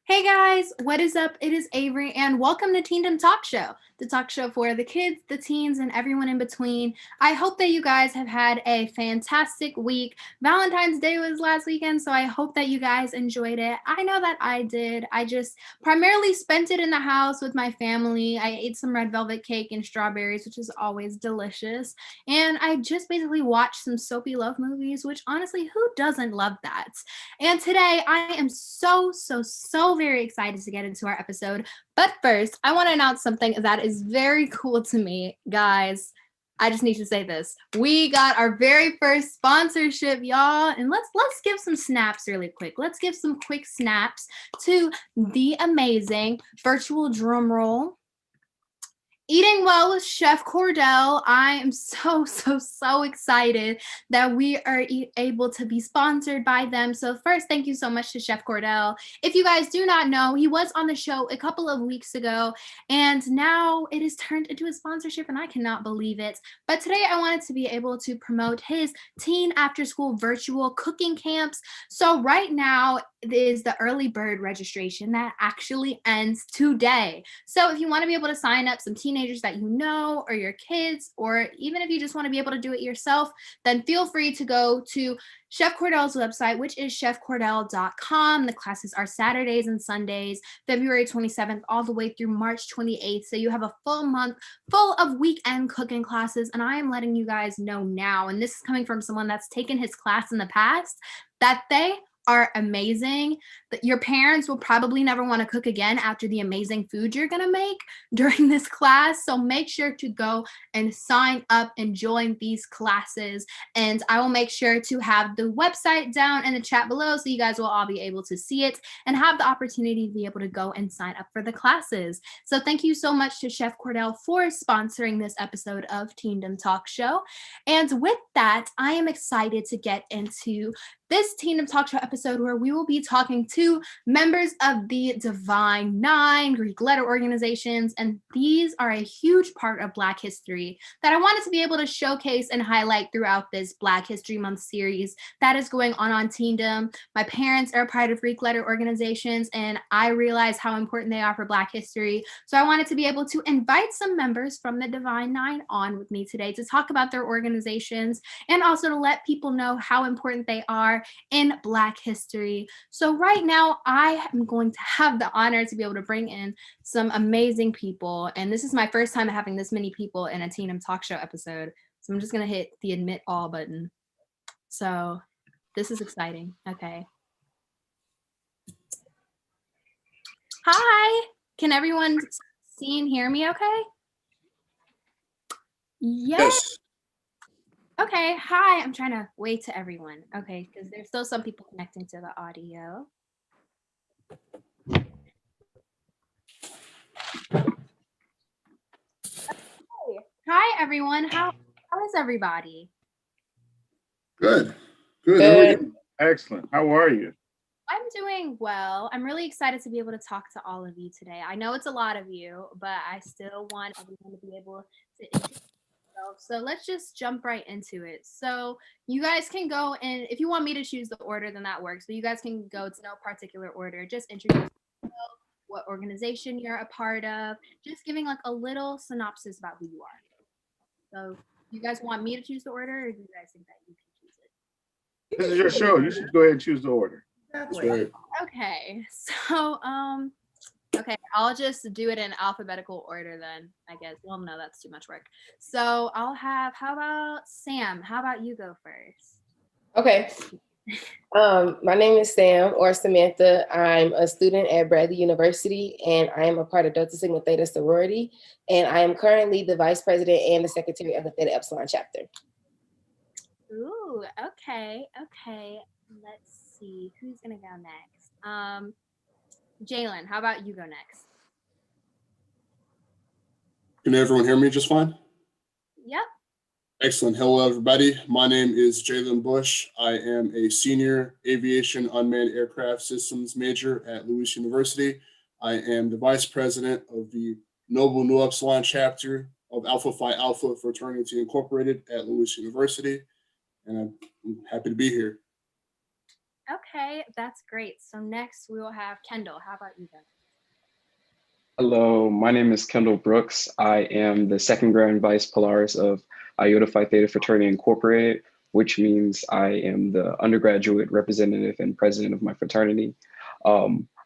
Hey guys, what is up? It is Avery, and welcome to Teendom Talk Show, the talk show for the kids, the teens, and everyone in between. I hope that you guys have had a fantastic week. Valentine's Day was last weekend, so I hope that you guys enjoyed it. I know that I did. I just primarily spent it in the house with my family. I ate some red velvet cake and strawberries, which is always delicious. And I just basically watched some soapy love movies, which honestly, who doesn't love that? And today I am so very excited to get into our episode. But first, I want to announce something that is very cool to me, guys. I just need to say this. We got our very first sponsorship, y'all. And let's give some snaps really quick. Let's give some quick snaps to the amazing virtual drum roll. Eating Well with Chef Cordell. I am so excited that we are able to be sponsored by them. So first, thank you so much to Chef Cordell. If you guys do not know, he was on the show a couple of weeks ago, and now it has turned into a sponsorship, and I cannot believe it. But today I wanted to be able to promote his teen after school virtual cooking camps. So right now is the early bird registration that actually ends today. So if you want to be able to sign up some teenagers that you know, or your kids, or even if you just want to be able to do it yourself, then feel free to go to Chef Cordell's website, which is chefcordell.com. The classes are Saturdays and Sundays, February 27th all the way through March 28th. So you have a full month full of weekend cooking classes. And I am letting you guys know now, and this is coming from someone that's taken his class in the past, that they are amazing. That your parents will probably never want to cook again after the amazing food you're going to make during this class. So make sure to go and sign up and join these classes. And I will make sure to have the website down in the chat below so you guys will all be able to see it and have the opportunity to be able to go and sign up for the classes. So thank you so much to Chef Cordell for sponsoring this episode of Teendom Talk Show. And with that, I am excited to get into this Teendom Talk Show episode where we will be talking to members of the Divine Nine Greek letter organizations, and these are a huge part of Black history that I wanted to be able to showcase and highlight throughout this Black History Month series that is going on Teendom. My parents are a part of Greek letter organizations, and I realize how important they are for Black history. So I wanted to be able to invite some members from the Divine Nine on with me today to talk about their organizations and also to let people know how important they are in Black history. So right now, I am going to have the honor to be able to bring in some amazing people. And this is my first time having this many people in a Teendom Talk Show episode. So I'm just going to hit the admit all button. So this is exciting. Okay. Hi. Can everyone see and hear me okay? Yes. Okay, hi. I'm trying to wait to everyone. Okay, because there's still some people connecting to the audio. Okay. Hi, everyone. How is everybody? Good. How are you? Excellent. How are you? I'm doing well. I'm really excited to be able to talk to all of you today. I know it's a lot of you, but I still want everyone to be able to introduce themselves. So let's just jump right into it. So you guys can go, and if you want me to choose the order, then that works. But you guys can go to no particular order. Just introduce yourself, what organization you're a part of, just giving like a little synopsis about who you are. So you guys want me to choose the order, or do you guys think that you can choose it? This is your show. You should go ahead and choose the order. That's right. Okay, so okay, I'll just do it in alphabetical order then, I guess. Well, no, that's too much work. So I'll have, how about Sam? How about you go first? Okay. My name is Sam, or Samantha. I'm a student at Bradley University, and I am a part of Delta Sigma Theta Sorority, and I am currently the vice president and the secretary of the Theta Epsilon chapter. Ooh, okay. Let's see, who's gonna go next? Jaylen, how about you go next? Can everyone hear me just fine? Yep. Excellent. Hello, everybody. My name is Jaylen Bush. I am a senior aviation unmanned aircraft systems major at Lewis University. I am the vice president of the Noble Nu Epsilon chapter of Alpha Phi Alpha Fraternity Incorporated at Lewis University, and I'm happy to be here. Okay, that's great. So next we will have Kendall. How about you then? Hello, my name is Kendall Brooks. I am the second Grand Vice Polaris of Iota Phi Theta Fraternity Incorporated, which means I am the undergraduate representative and president of my fraternity.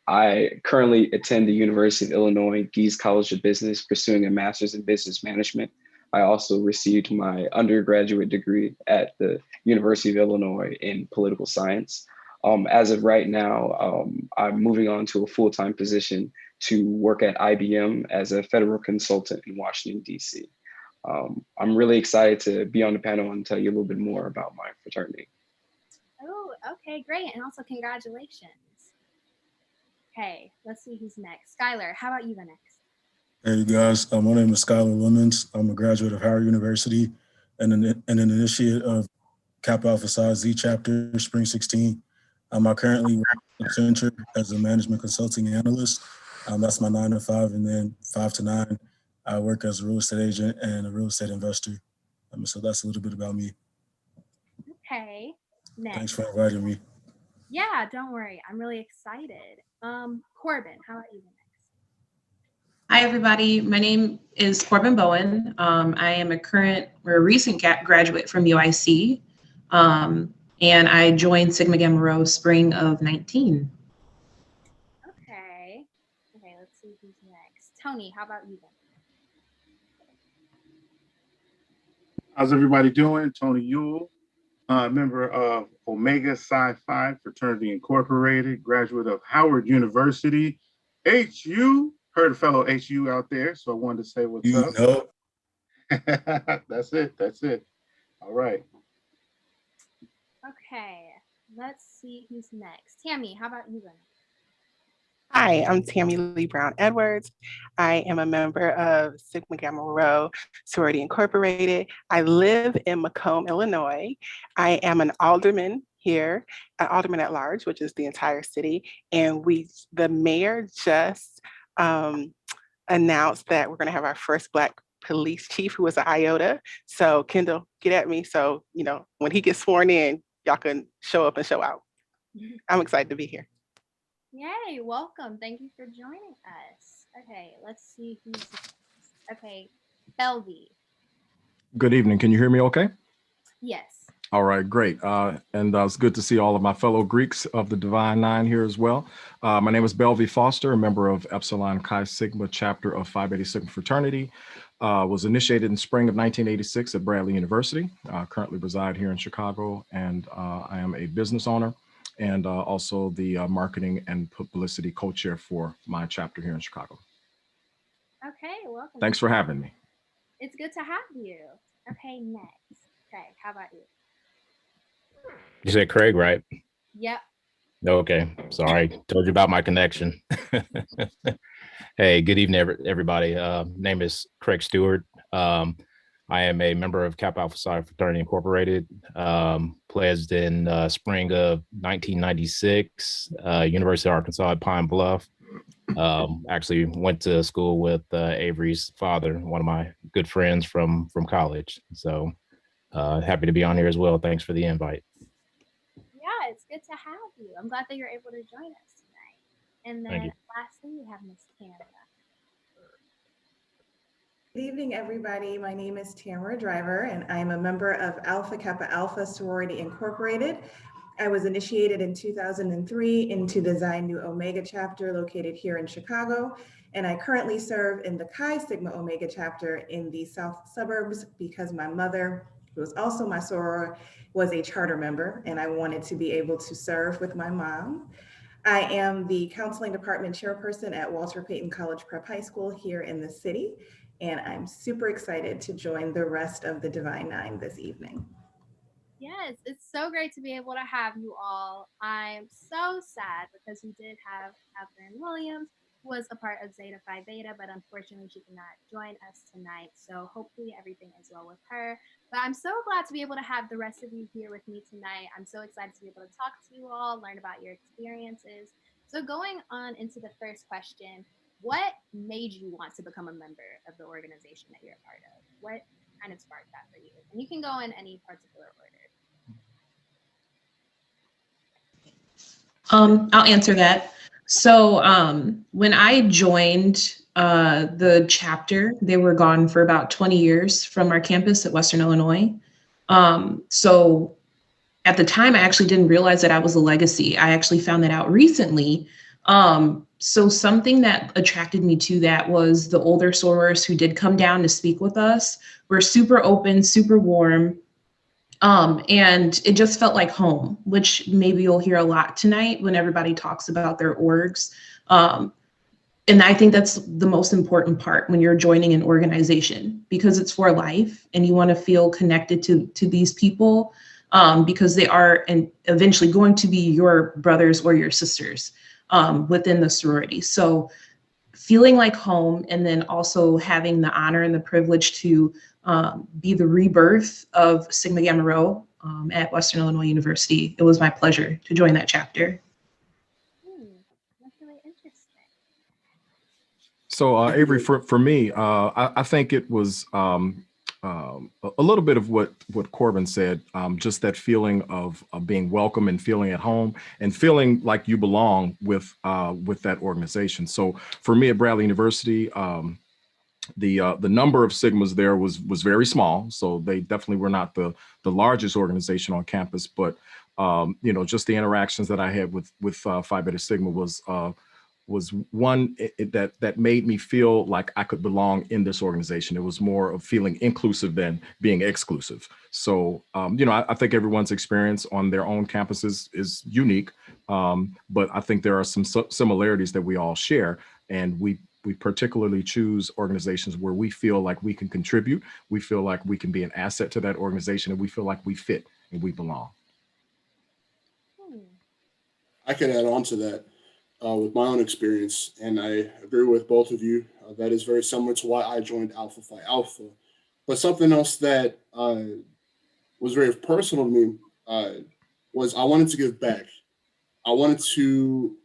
I currently attend the University of Illinois Gies College of Business, pursuing a master's in business management. I also received my undergraduate degree at the University of Illinois in political science. As of right now, I'm moving on to a full-time position to work at IBM as a federal consultant in Washington, DC. I'm really excited to be on the panel and tell you a little bit more about my fraternity. Oh, okay, great. And also congratulations. Okay, let's see who's next. Skylar, how about you the next? Hey guys, my name is Skylar Lemons. I'm a graduate of Howard University and an initiate of Kappa Alpha Psi Z chapter, Spring 16. I currently work at Accenture as a management consulting analyst. That's my 9 to 5, and then 5 to 9, I work as a real estate agent and a real estate investor. So that's a little bit about me. Okay, next. Thanks for inviting me. Yeah, don't worry. I'm really excited. Corbin, how about you next? Hi, everybody. My name is Corbin Bowen. I am a recent graduate from UIC, and I joined Sigma Gamma Rho spring of 19. Okay, let's see who's next. Tony, how about you then? How's everybody doing? Tony Ewell, member of Omega Psi Phi Fraternity Incorporated, graduate of Howard University, HU. Heard a fellow HU out there, so I wanted to say what's You up. know, That's it. All right. Okay, let's see who's next. Tammie, how about you then? Hi, I'm Tammie Lee Brown Edwards. I am a member of Sigma Gamma Rho Sorority Incorporated. I live in Macomb, Illinois. I am an alderman here, an alderman at large, which is the entire city. And the mayor just announced that we're going to have our first Black police chief, who is an IOTA. So Kendall, get at me. So, when he gets sworn in, y'all can show up and show out. I'm excited to be here. Yay, welcome. Thank you for joining us. Okay, let's see who's next. Okay, Belvie. Good evening. Can you hear me okay? Yes. All right, great. And it's good to see all of my fellow Greeks of the Divine Nine here as well. My name is Belvie Foster, a member of Epsilon Chi Sigma chapter of Phi Beta Sigma Fraternity. Was initiated in spring of 1986 at Bradley University. Currently reside here in Chicago, and I am a business owner and also the marketing and publicity co-chair for my chapter here in Chicago. Okay, welcome. Thanks for having me. It's good to have you. Okay, next. Okay, how about you? You said Craig, right? Yep. Okay, sorry. Told you about my connection. Hey, good evening, everybody. Name is Craig Stewart. I am a member of Kappa Alpha Psi Fraternity Incorporated, pledged in spring of 1996, University of Arkansas at Pine Bluff. Actually went to school with Avery's father, one of my good friends from college. So happy to be on here as well. Thanks for the invite. Yeah, it's good to have you. I'm glad that you're able to join us tonight. And then lastly, we have Miss Tamara. Good evening, everybody. My name is Tamara Driver, and I'm a member of Alpha Kappa Alpha Sorority Incorporated. I was initiated in 2003 into the Xi Nu Omega chapter located here in Chicago, and I currently serve in the Chi Sigma Omega chapter in the south suburbs because my mother, who was also my soror, was a charter member, and I wanted to be able to serve with my mom. I am the counseling department chairperson at Walter Payton College Prep High School here in the city, and I'm super excited to join the rest of the Divine Nine this evening. Yes, it's so great to be able to have you all. I'm so sad because we did have Kathern Williams, who was a part of Zeta Phi Beta, but unfortunately she cannot join us tonight. So hopefully everything is well with her. But I'm so glad to be able to have the rest of you here with me tonight. I'm so excited to be able to talk to you all, learn about your experiences. So going on into the first question, what made you want to become a member of the organization that you're a part of? What kind of sparked that for you? And you can go in any particular order. I'll answer that. So when I joined the chapter, they were gone for about 20 years from our campus at Western Illinois. So at the time, I actually didn't realize that I was a legacy. I actually found that out recently. So something that attracted me to that was the older sorors who did come down to speak with us were super open, super warm. And it just felt like home, which maybe you'll hear a lot tonight when everybody talks about their orgs. And I think that's the most important part when you're joining an organization, because it's for life and you want to feel connected to these people, because they are and eventually going to be your brothers or your sisters within the sorority. So feeling like home, and then also having the honor and the privilege to be the rebirth of Sigma Gamma Rho at Western Illinois University. It was my pleasure to join that chapter. That's really interesting. So Avery, for me, I think it was a little bit of what Corbin said, just that feeling of being welcome and feeling at home and feeling like you belong with that organization. So for me at Bradley University, the number of Sigmas there was very small. So they definitely were not the largest organization on campus, but just the interactions that I had with Phi Beta Sigma was one that made me feel like I could belong in this organization. It was more of feeling inclusive than being exclusive. So, I think everyone's experience on their own campuses is unique, but I think there are some similarities that we all share. And we particularly choose organizations where we feel like we can contribute, we feel like we can be an asset to that organization, and we feel like we fit and we belong. I can add on to that. With my own experience, and I agree with both of you. That is very similar to why I joined Alpha Phi Alpha. But something else that was very personal to me was I wanted to give back. I wanted to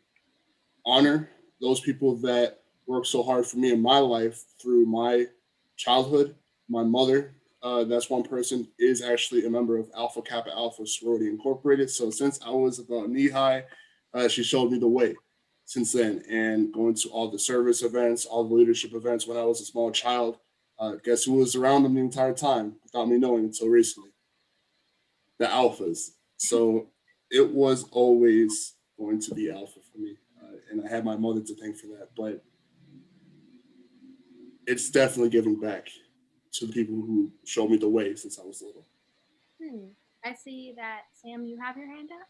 honor those people that worked so hard for me in my life through my childhood. My mother, that's one person, is actually a member of Alpha Kappa Alpha Sorority Incorporated. So since I was about knee high, she showed me the way since then, and going to all the service events, all the leadership events when I was a small child. Guess who was around them the entire time without me knowing until recently? The Alphas. So it was always going to be Alpha for me. And I had my mother to thank for that. But it's definitely giving back to the people who showed me the way since I was little. I see that, Sam, you have your hand up?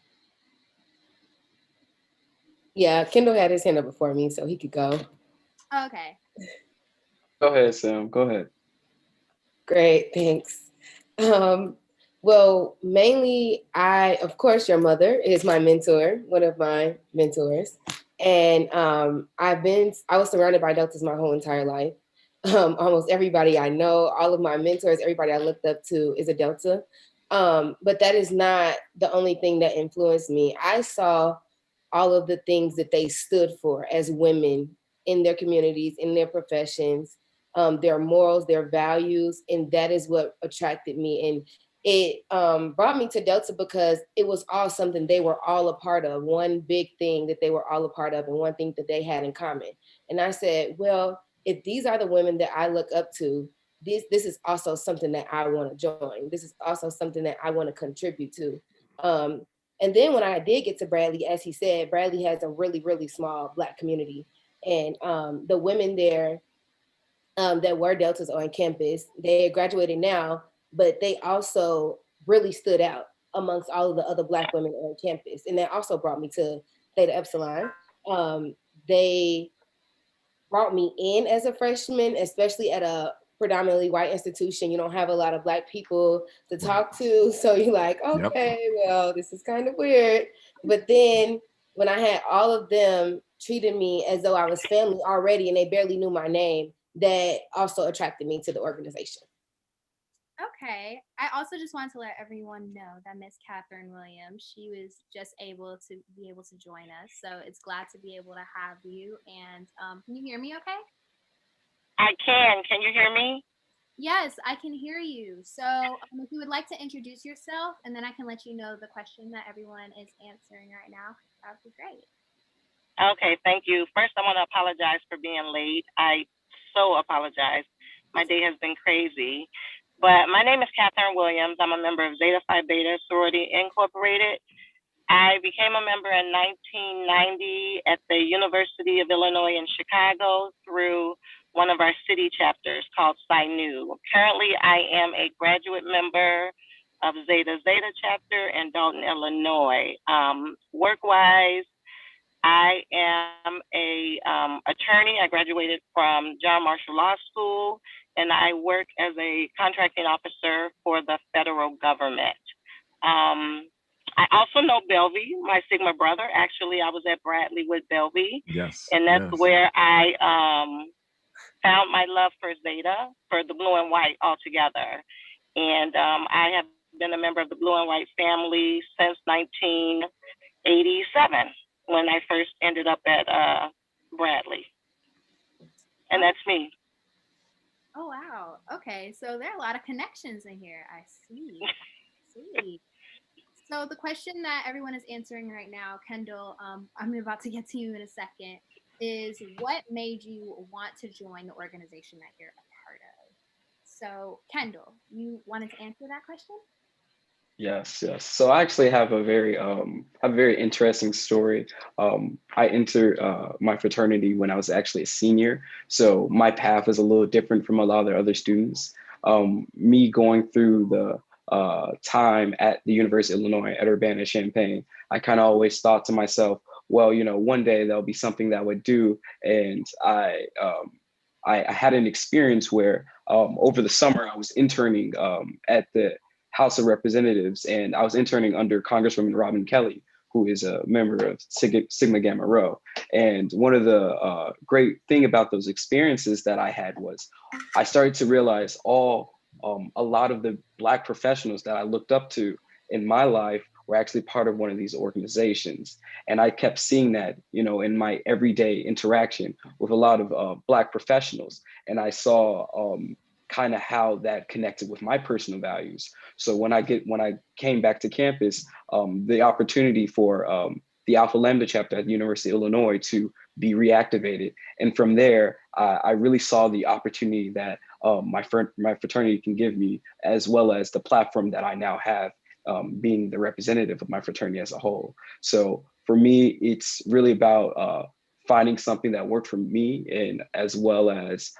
Yeah, Kendall had his hand up before me, so he could go. Okay. Go ahead, Sam. Go ahead. Great, thanks. Well, mainly, of course, your mother is my mentor, one of my mentors. And I was surrounded by Deltas my whole entire life. Almost everybody I know, all of my mentors, everybody I looked up to is a Delta. But that is not the only thing that influenced me. I saw all of the things that they stood for as women in their communities, in their professions, their morals, their values, and that is what attracted me. And it brought me to Delta because it was all something they were all a part of, one big thing that they were all a part of, and one thing that they had in common. And I said, well, if these are the women that I look up to, this is also something that I want to join. This is also something that I want to contribute to. And then when I did get to Bradley, as he said, Bradley has a really, really small Black community. And the women there that were Deltas on campus, they graduated now, but they also really stood out amongst all of the other Black women on campus. And that also brought me to Theta Epsilon. They brought me in as a freshman, especially at a predominantly white institution. You don't have a lot of Black people to talk to. So you're like, okay, well, this is kind of weird. But then when I had all of them treating me as though I was family already and they barely knew my name, that also attracted me to the organization. Okay. I also just wanted to let everyone know that Miss Kathern Williams, she was just able to join us. So it's glad to be able to have you. And can you hear me okay? I can. Can you hear me? Yes, I can hear you. So if you would like to introduce yourself, and then I can let you know the question that everyone is answering right now, that would be great. Okay, thank you. First, I want to apologize for being late. I so apologize. My day has been crazy. But my name is Kathern Williams. I'm a member of Zeta Phi Beta Sorority Incorporated. I became a member in 1990 at the University of Illinois in Chicago through one of our city chapters called Psi Nu. Currently, I am a graduate member of Zeta chapter in Dalton, Illinois. Work-wise, I am a attorney. I graduated from John Marshall Law School, and I work as a contracting officer for the federal government. I also know Belvie, my Sigma brother. Actually, I was at Bradley with Belvie. Yes. And that's where I found my love for Zeta, for the blue and white altogether. And I have been a member of the blue and white family since 1987, when I first ended up at Bradley. And that's me. Oh, wow. Okay, so there are a lot of connections in here. I see. Sweet. So the question that everyone is answering right now, Kendall, I'm about to get to you in a second, is what made you want to join the organization that you're a part of? So Kendall, you wanted to answer that question? Yes. So I actually have a very interesting story. I entered my fraternity when I was actually a senior, so my path is a little different from a lot of the other students. Me going through the time at the University of Illinois at Urbana-Champaign, I kind of always thought to myself, well, one day there'll be something that I would do, and I had an experience where over the summer I was interning at the House of Representatives, and I was interning under Congresswoman Kelley, who is a member of Sigma Gamma Rho. And one of the great thing about those experiences that I had was I started to realize a lot of the Black professionals that I looked up to in my life were actually part of one of these organizations. And I kept seeing that, in my everyday interaction with a lot of Black professionals. And I saw kind of how that connected with my personal values. So when I came back to campus, the opportunity for the Alpha Lambda chapter at the University of Illinois to be reactivated. And from there, I really saw the opportunity that my fraternity can give me, as well as the platform that I now have, being the representative of my fraternity as a whole. So for me, it's really about finding something that worked for me, and as well as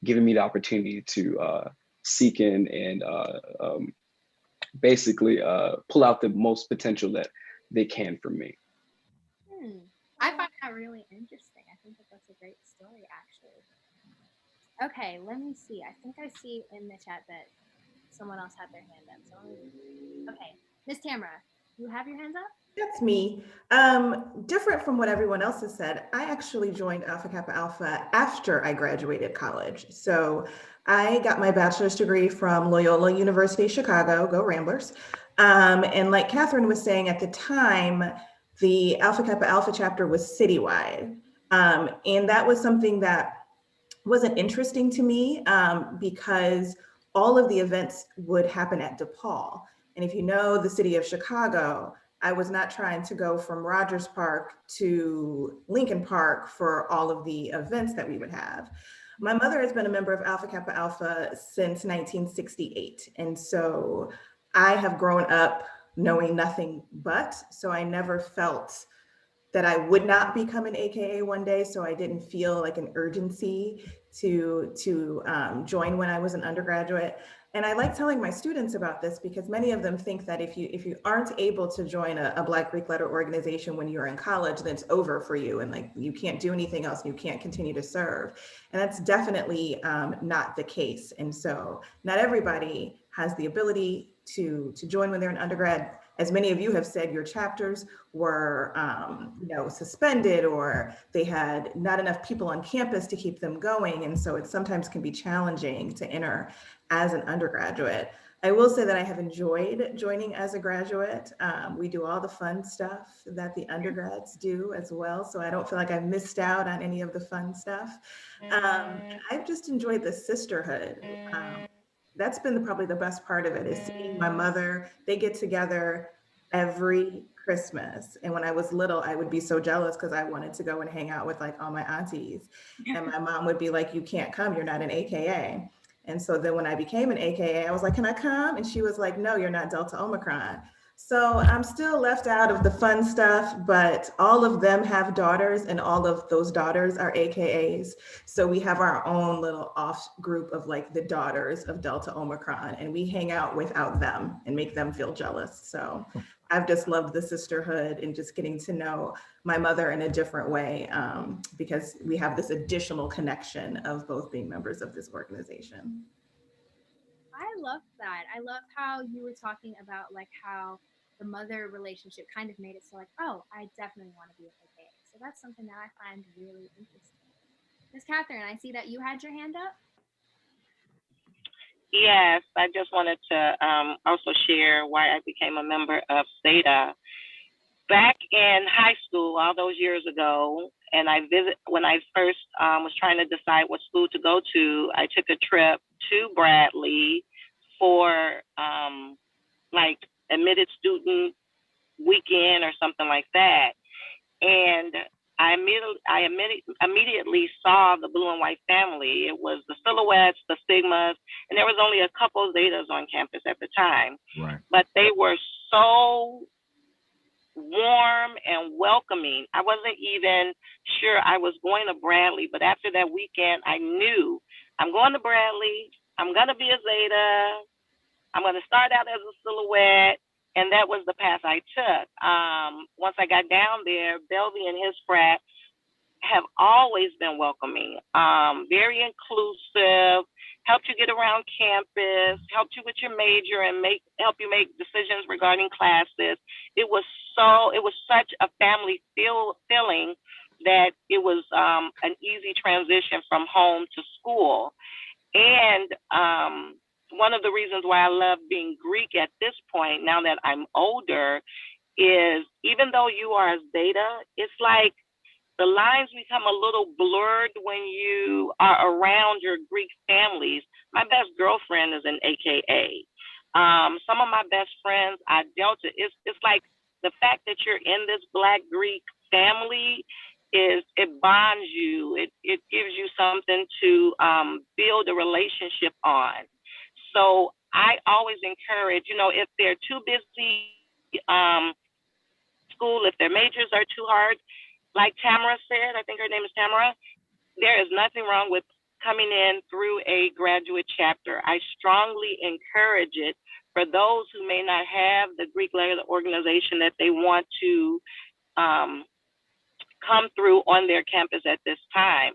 giving me the opportunity to seek in and basically pull out the most potential that they can from me. I find that really interesting. I think that's a great story, actually. Okay, let me see. I think I see in the chat that someone else had their hand up. So okay, Miss Tamara, you have your hands up? That's me. Different from what everyone else has said, I actually joined Alpha Kappa Alpha after I graduated college. So I got my bachelor's degree from Loyola University Chicago, go Ramblers. And like Kathern was saying, at the time, the Alpha Kappa Alpha chapter was citywide. And that was something that wasn't interesting to me because all of the events would happen at DePaul. And if you know the city of Chicago, I was not trying to go from Rogers Park to Lincoln Park for all of the events that we would have. My mother has been a member of Alpha Kappa Alpha since 1968. And so I have grown up knowing nothing but, so I never felt that I would not become an AKA one day. So I didn't feel like an urgency to join when I was an undergraduate. And I like telling my students about this because many of them think that if you aren't able to join a Black Greek letter organization when you're in college, then it's over for you. And like, you can't do anything else. And you can't continue to serve. And that's definitely not the case. And so not everybody has the ability to join when they're an undergrad. As many of you have said, your chapters were suspended, or they had not enough people on campus to keep them going. And so it sometimes can be challenging to enter as an undergraduate. I will say that I have enjoyed joining as a graduate. We do all the fun stuff that the undergrads do as well. So I don't feel like I've missed out on any of the fun stuff. I've just enjoyed the sisterhood. That's been probably the best part of it, is seeing my mother. They get together every Christmas. And when I was little, I would be so jealous because I wanted to go and hang out with like all my aunties. And my mom would be like, you can't come, you're not an AKA. And so then when I became an AKA, I was like, can I come? And she was like, no, you're not Delta Omicron. So I'm still left out of the fun stuff, but all of them have daughters and all of those daughters are AKAs. So we have our own little off group of like the daughters of Delta Omicron, and we hang out without them and make them feel jealous. So I've just loved the sisterhood and just getting to know my mother in a different way, because we have this additional connection of both being members of this organization. I love that. I love how you were talking about like how the mother relationship kind of made it so like, oh, I definitely want to be a AKA. So that's something that I find really interesting. Miss Kathern, I see that you had your hand up. Yes, I just wanted to also share why I became a member of Seda. Back in high school, all those years ago, and when I first was trying to decide what school to go to, I took a trip to Bradley for like admitted student weekend or something like that. And I immediately saw the blue and white family. It was the silhouettes, the stigmas, and there was only a couple of Zetas on campus at the time. Right. But they were so warm and welcoming. I wasn't even sure I was going to Bradley, but after that weekend, I knew I'm going to Bradley. I'm going to be a Zeta. I'm going to start out as a silhouette. And that was the path I took. Once I got down there, Belvie and his frat have always been welcoming, very inclusive, helped you get around campus, helped you with your major and help you make decisions regarding classes. It was such a family feeling that it was an easy transition from home to school. And one of the reasons why I love being Greek at this point, now that I'm older, is even though you are a Zeta, it's like the lines become a little blurred when you are around your Greek families. My best girlfriend is an AKA. Some of my best friends are Delta. It's like the fact that you're in this Black Greek family it bonds you. It gives you something to build a relationship on. So I always encourage, if they're too busy school, if their majors are too hard, like Tamara said, I think her name is Tamara, there is nothing wrong with coming in through a graduate chapter. I strongly encourage it for those who may not have the Greek letter organization that they want to come through on their campus at this time.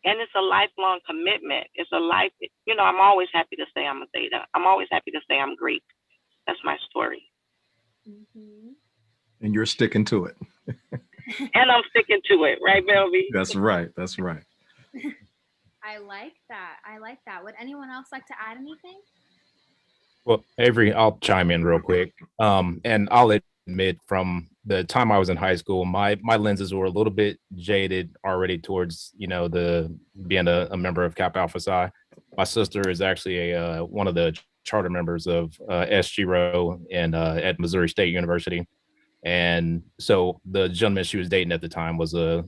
And it's a lifelong commitment. It's a life, I'm always happy to say I'm a Zeta. I'm always happy to say I'm Greek. That's my story. Mm-hmm. And you're sticking to it. And I'm sticking to it, right, Belvie? That's right. That's right. I like that. Would anyone else like to add anything? Well, Avery, I'll chime in real quick. And I'll admit, from the time I was in high school, my lenses were a little bit jaded already towards, the being a member of Kappa Alpha Psi. My sister is actually one of the charter members of SGRO at Missouri State University. And so the gentleman she was dating at the time was a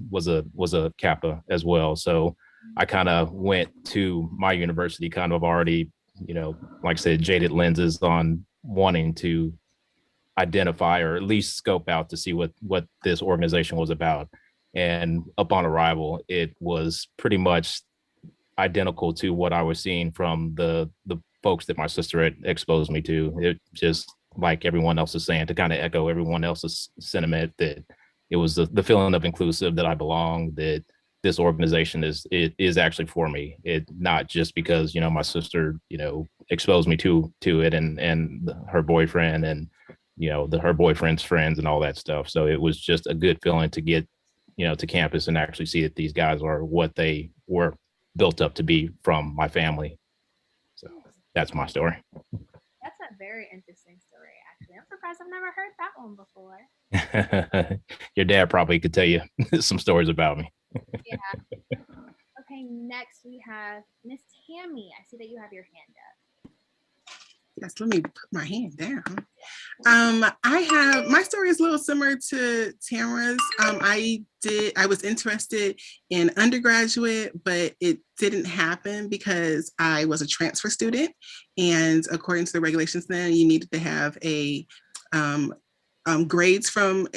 Kappa as well. So I kind of went to my university kind of already, like I said, jaded lenses on wanting to identify or at least scope out to see what this organization was about. And upon arrival, it was pretty much identical to what I was seeing from the folks that my sister had exposed me to. It just, like everyone else is saying, to kind of echo everyone else's sentiment, that it was the feeling of inclusive, that I belong, that this organization is actually for me. It not just because, my sister, exposed me to it and her boyfriend and, her boyfriend's friends and all that stuff. So it was just a good feeling to get, to campus and actually see that these guys are what they were built up to be from my family. So that's my story. a very interesting story, actually. I'm surprised I've never heard that one before. Your dad probably could tell you some stories about me. Yeah. Okay, next we have Miss Tammie. I see that you have your hand up. Yes, let me put my hand down. My story is a little similar to Tamara's. I was interested in undergraduate, but it didn't happen because I was a transfer student. And according to the regulations then, you needed to have a grades to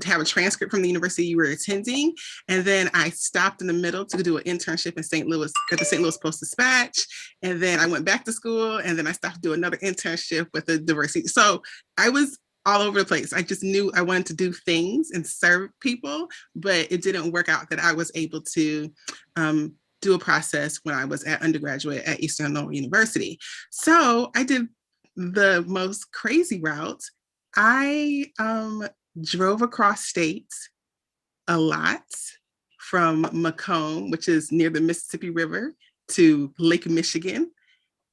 have a transcript from the university you were attending. And then I stopped in the middle to do an internship in St. Louis at the St. Louis Post-Dispatch. And then I went back to school, and then I stopped to do another internship with the diversity. So I was all over the place. I just knew I wanted to do things and serve people, but it didn't work out that I was able to do a process when I was at undergraduate at Eastern Illinois University. So I did the most crazy route. I drove across states a lot from Macomb, which is near the Mississippi River, to Lake Michigan.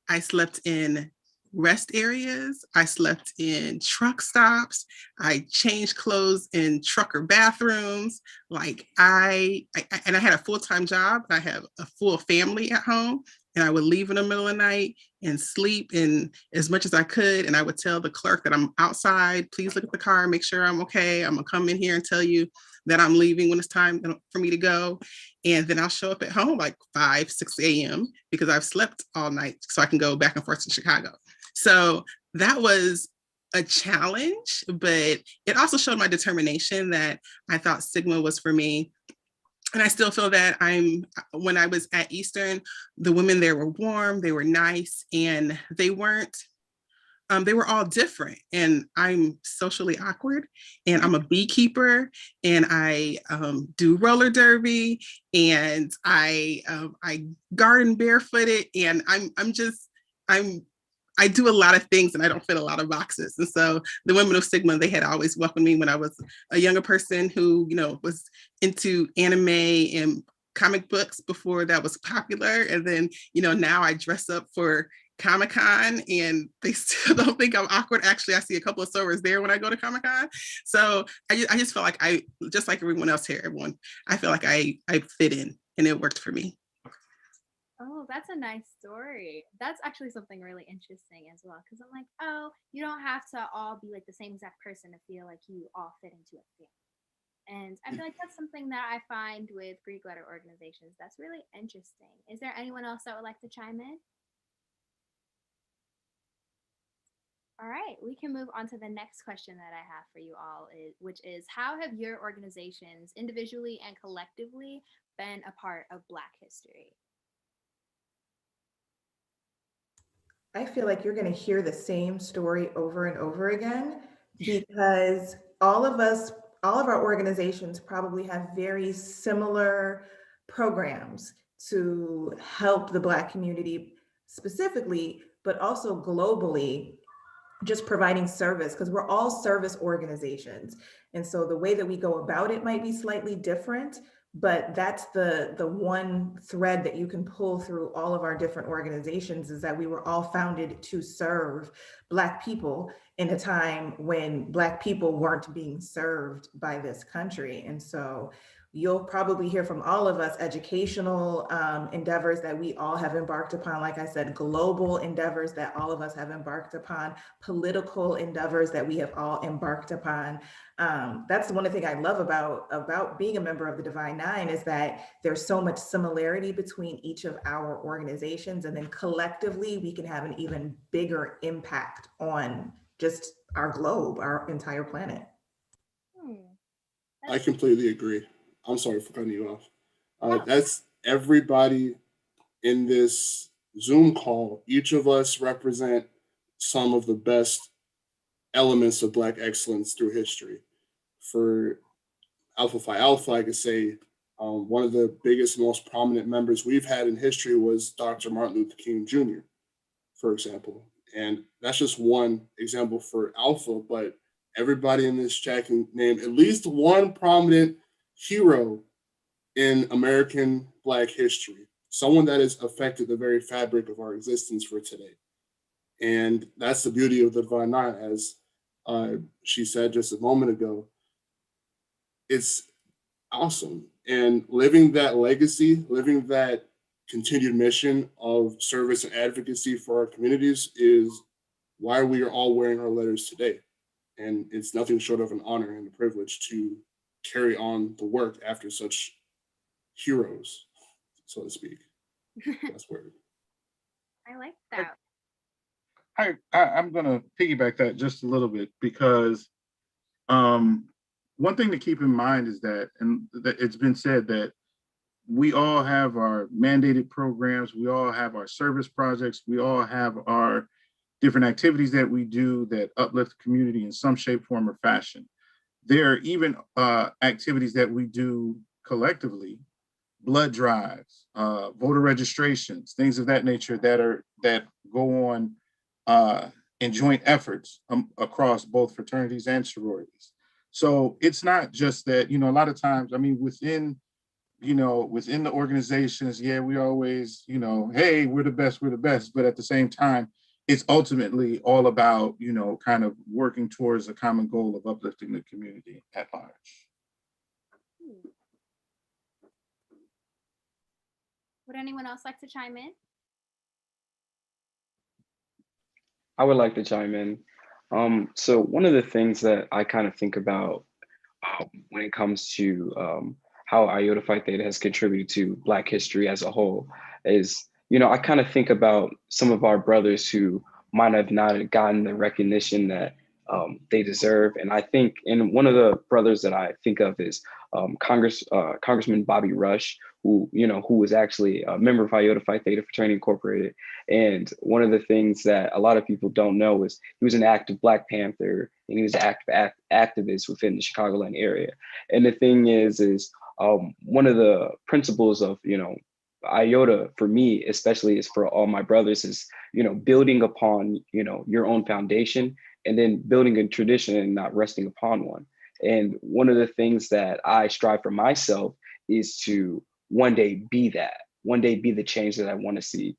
I slept in rest areas. I slept in truck stops. I changed clothes in trucker bathrooms. Like I had a full-time job. I have a full family at home, and I would leave in the middle of the night and sleep in as much as I could. And I would tell the clerk that I'm outside, please look at the car, make sure I'm okay. I'm gonna come in here and tell you that I'm leaving when it's time for me to go. And then I'll show up at home like 5, 6 a.m. because I've slept all night so I can go back and forth to Chicago. So that was a challenge, but it also showed my determination that I thought Sigma was for me. And I still feel that when I was at Eastern, the women there were warm, they were nice, and they were all different. And I'm socially awkward, and I'm a beekeeper, and I do roller derby, and I garden barefooted, and I do a lot of things, and I don't fit a lot of boxes. And so the women of Sigma, they had always welcomed me when I was a younger person who, was into anime and comic books before that was popular. And then, now I dress up for Comic-Con, and they still don't think I'm awkward. Actually, I see a couple of sorors there when I go to Comic-Con. So I just felt like just like everyone else here, I feel like I fit in, and it worked for me. Oh, that's a nice story. That's actually something really interesting as well, because I'm like, oh, you don't have to all be like the same exact person to feel like you all fit into a family. And I feel like that's something that I find with Greek letter organizations that's really interesting. Is there anyone else that would like to chime in? All right, we can move on to the next question that I have for you all, which is, how have your organizations individually and collectively been a part of Black history? I feel like you're going to hear the same story over and over again, because all of our organizations probably have very similar programs to help the Black community specifically, but also globally, just providing service, because we're all service organizations. And so the way that we go about it might be slightly different, but that's the one thread that you can pull through all of our different organizations, is that we were all founded to serve Black people in a time when Black people weren't being served by this country. And so you'll probably hear from all of us educational endeavors that we all have embarked upon. Like I said, global endeavors that all of us have embarked upon, political endeavors that we have all embarked upon. That's one of the things I love about being a member of the Divine Nine, is that there's so much similarity between each of our organizations, and then collectively we can have an even bigger impact on just our globe, our entire planet. I completely agree. I'm sorry for cutting you off. That's everybody in this Zoom call. Each of us represent some of the best elements of Black excellence through history. For Alpha Phi Alpha, I could say one of the biggest, most prominent members we've had in history was Dr. Martin Luther King Jr., for example. And that's just one example for Alpha, but everybody in this chat can name at least one prominent hero in American Black history, someone that has affected the very fabric of our existence for today. And that's the beauty of the Divine Nine, as she said just a moment ago. It's awesome. And living that legacy, living that continued mission of service and advocacy for our communities is why we are all wearing our letters today. And it's nothing short of an honor and a privilege to carry on the work after such heroes, so to speak. That's word. I like that. I'm going to piggyback that just a little bit, because one thing to keep in mind is that, and that it's been said, that we all have our mandated programs, we all have our service projects, we all have our different activities that we do that uplift the community in some shape, form, or fashion. There are even activities that we do collectively, blood drives, voter registrations, things of that nature that go on in joint efforts across both fraternities and sororities. So it's not just that, a lot of times, I mean, within the organizations, yeah, we always, hey, we're the best. But at the same time, it's ultimately all about, kind of working towards a common goal of uplifting the community at large. Would anyone else like to chime in? I would like to chime in. So one of the things that I kind of think about when it comes to how Iota Phi Theta has contributed to Black history as a whole is, I kind of think about some of our brothers who might have not gotten the recognition that they deserve. And I think, and one of the brothers that I think of is Congressman Bobby Rush, who was actually a member of Iota Phi Theta Fraternity Incorporated. And one of the things that a lot of people don't know is he was an active Black Panther, and he was an active activist within the Chicagoland area. And the thing is one of the principles of, Iota for me, especially is for all my brothers, is, building upon, your own foundation, and then building a tradition and not resting upon one. And one of the things that I strive for myself is to one day be that, one day be the change that I want to see,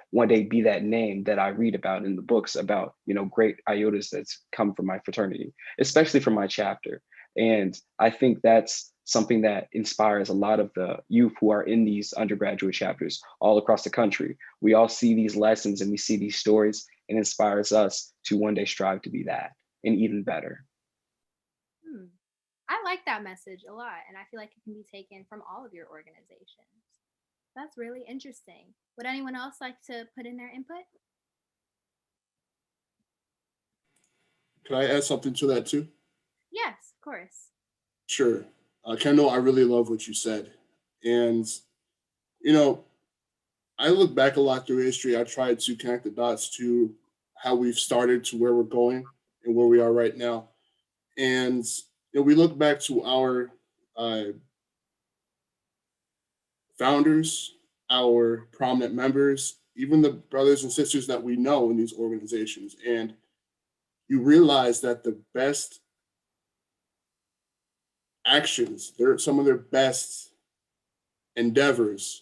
one day be that name that I read about in the books about, great Iotas that's come from my fraternity, especially from my chapter. And I think that's something that inspires a lot of the youth who are in these undergraduate chapters all across the country. We all see these lessons and we see these stories, and inspires us to one day strive to be that and even better. I like that message a lot, and I feel like it can be taken from all of your organizations. That's really interesting. Would anyone else like to put in their input? Can I add something to that too? Yes, of course. Sure. Kendall, I really love what you said. And, I look back a lot through history. I tried to connect the dots to how we've started to where we're going and where we are right now. And, we look back to our founders, our prominent members, even the brothers and sisters that we know in these organizations. And you realize that the best actions, some of their best endeavors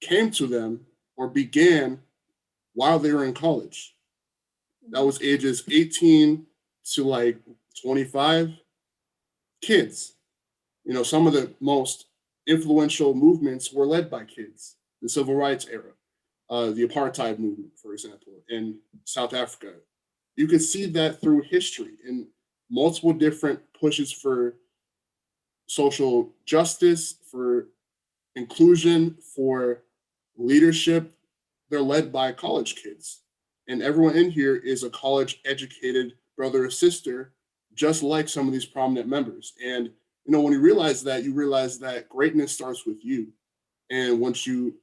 came to them or began while they were in college. That was ages 18 to like 25 kids. Some of the most influential movements were led by kids. The civil rights era, the apartheid movement, for example, in South Africa. You could see that through history in multiple different pushes for social justice, for inclusion, for leadership. They're led by college kids. And everyone in here is a college educated brother or sister, just like some of these prominent members. And, when you realize that greatness starts with you. And once you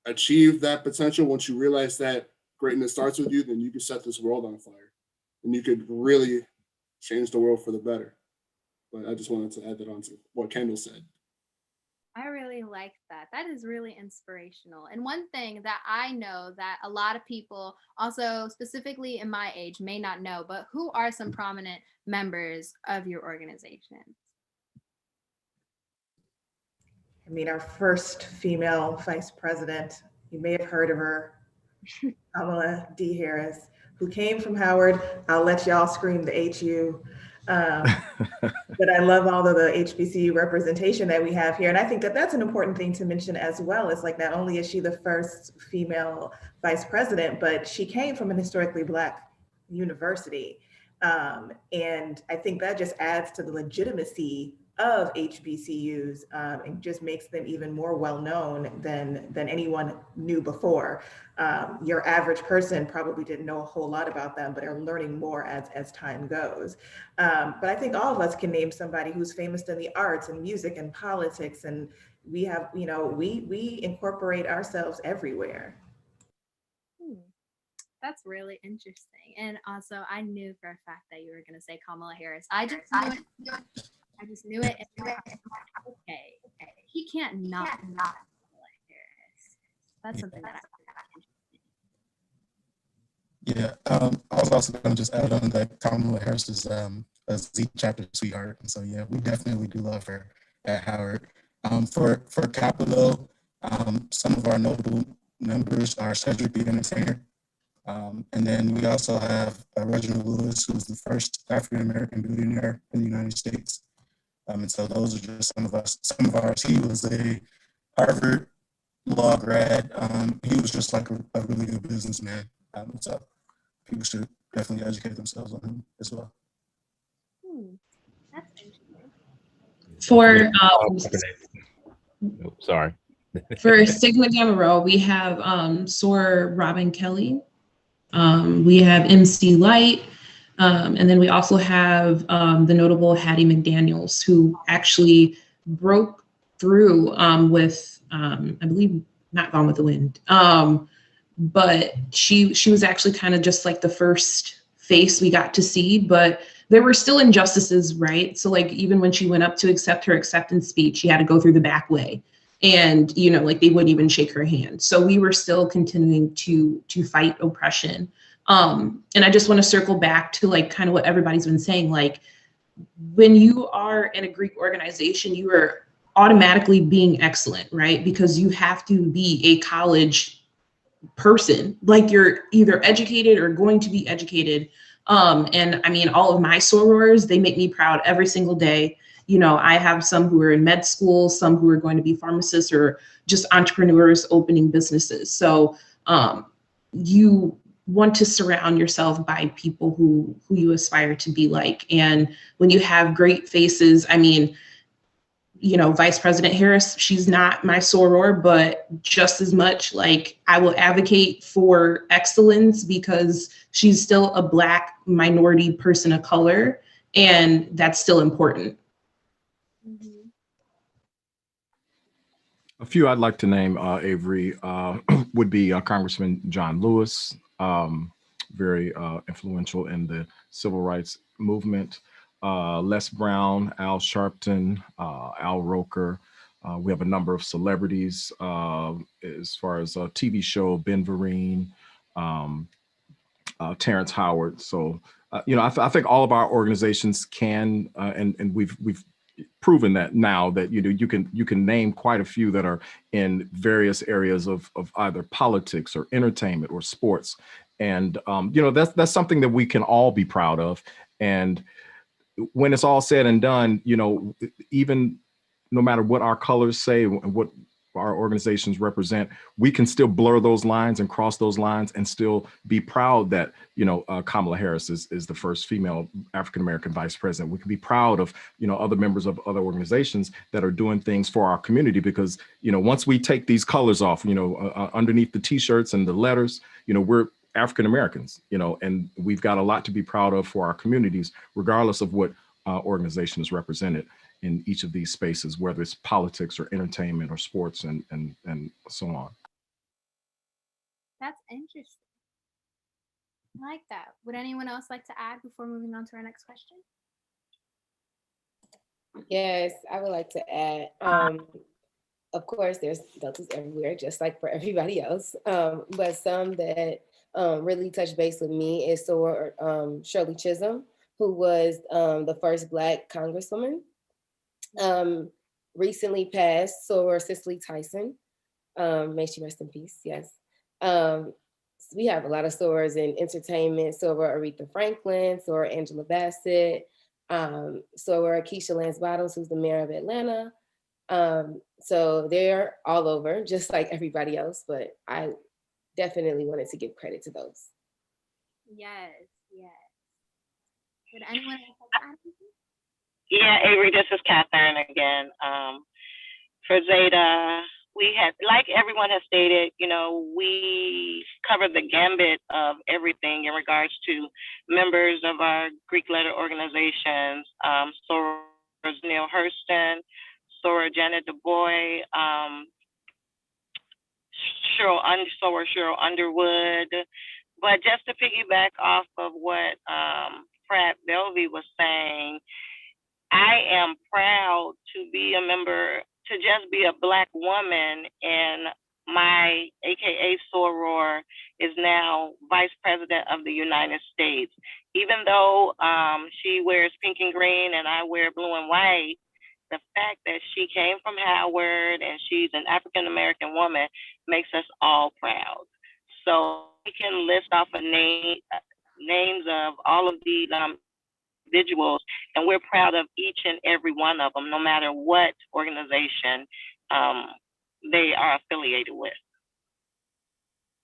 achieve that potential, once you realize that greatness starts with you, then you can set this world on fire. And you could really change the world for the better. But I just wanted to add that on to what Kendall said. I really like that. That is really inspirational. And one thing that I know that a lot of people, also specifically in my age, may not know, but who are some prominent members of your organization? I mean, our first female vice president, you may have heard of her, Kamala D. Harris, who came from Howard. I'll let y'all scream the HU. But I love all of the HBCU representation that we have here. And I think that that's an important thing to mention as well. It's like, not only is she the first female vice president, but she came from an historically Black university. And I think that just adds to the legitimacy of HBCUs and just makes them even more well-known than anyone knew before. Your average person probably didn't know a whole lot about them, but are learning more as time goes. But I think all of us can name somebody who's famous in the arts and music and politics, and we have, we incorporate ourselves everywhere. That's really interesting. And also, I knew for a fact that you were going to say Kamala Harris. I just knew it. I just knew it. Okay. He can't not Kamala Harris. That's something that Yeah, I was also going to just add on that Kamala Harris is a Z chapter sweetheart, and so yeah, we definitely do love her at Howard. For Capitol, some of our notable members are Cedric the Entertainer, and then we also have Reginald Lewis, who's the first African American billionaire in the United States. And so those are just some of ours. He was a Harvard law grad. He was just like a really good businessman. So people should definitely educate themselves on him as well. That's interesting. For sorry. For Sigma Gamma Rho, we have Sor Robin Kelley. We have MC Light. And then we also have the notable Hattie McDaniels, who actually broke through with, I believe, not Gone with the Wind. But she was actually kind of just like the first face we got to see, but there were still injustices, right? So like, even when she went up to accept her acceptance speech, she had to go through the back way. And, like they wouldn't even shake her hand. So we were still continuing to fight oppression. And I just want to circle back to like kind of what everybody's been saying, like when you are in a Greek organization, you are automatically being excellent, right? Because you have to be a college person, like you're either educated or going to be educated. And I mean, all of my sorors, they make me proud every single day. I have some who are in med school, some who are going to be pharmacists or just entrepreneurs opening businesses. So you want to surround yourself by people who you aspire to be like. And when you have great faces, I mean, Vice President Harris, she's not my soror, but just as much, like I will advocate for excellence because she's still a Black minority person of color, and that's still important. A few I'd like to name, Avery, would be Congressman John Lewis, very influential in the civil rights movement. Les Brown, Al Sharpton, Al Roker. We have a number of celebrities as far as a TV show, Ben Vereen, Terrence Howard. So, I think all of our organizations can, and we've proven that now that you can name quite a few that are in various areas of either politics or entertainment or sports, and that's something that we can all be proud of. And when it's all said and done, even no matter what our colors say and what our organizations represent, we can still blur those lines and cross those lines and still be proud that, Kamala Harris is the first female African-American vice president. We can be proud of, other members of other organizations that are doing things for our community, because, once we take these colors off, underneath the t-shirts and the letters, we're African Americans, and we've got a lot to be proud of for our communities, regardless of what organization is represented in each of these spaces, whether it's politics or entertainment or sports and so on. That's interesting. I like that. Would anyone else like to add before moving on to our next question? Yes, I would like to add. Of course, there's deltas everywhere, just like for everybody else. But some that really touch base with me is Shirley Chisholm, who was the first Black Congresswoman. Recently passed Soror Cicely Tyson. May she rest in peace, yes. we have a lot of sorors in entertainment, soror Aretha Franklin, soror Angela Bassett, soror Keisha Lance Bottoms, who's the mayor of Atlanta. So they're all over, just like everybody else, but I definitely wanted to give credit to those. Yes, yes. Would anyone else like to add anything? Yeah, Avery, this is Kathern again. For Zeta, we had, like everyone has stated, you know, we covered the gambit of everything in regards to members of our Greek letter organizations, Soror Neil Hurston, Soror Janet DuBois, Soror Cheryl Underwood. But just to piggyback off of what Frat Belvie was saying, I am proud to be a member, to just be a Black woman, and my AKA soror is now Vice President of the United States. Even though she wears pink and green and I wear blue and white, the fact that she came from Howard and she's an African American woman makes us all proud. So we can list off names of all of these individuals, and we're proud of each and every one of them, no matter what organization they are affiliated with.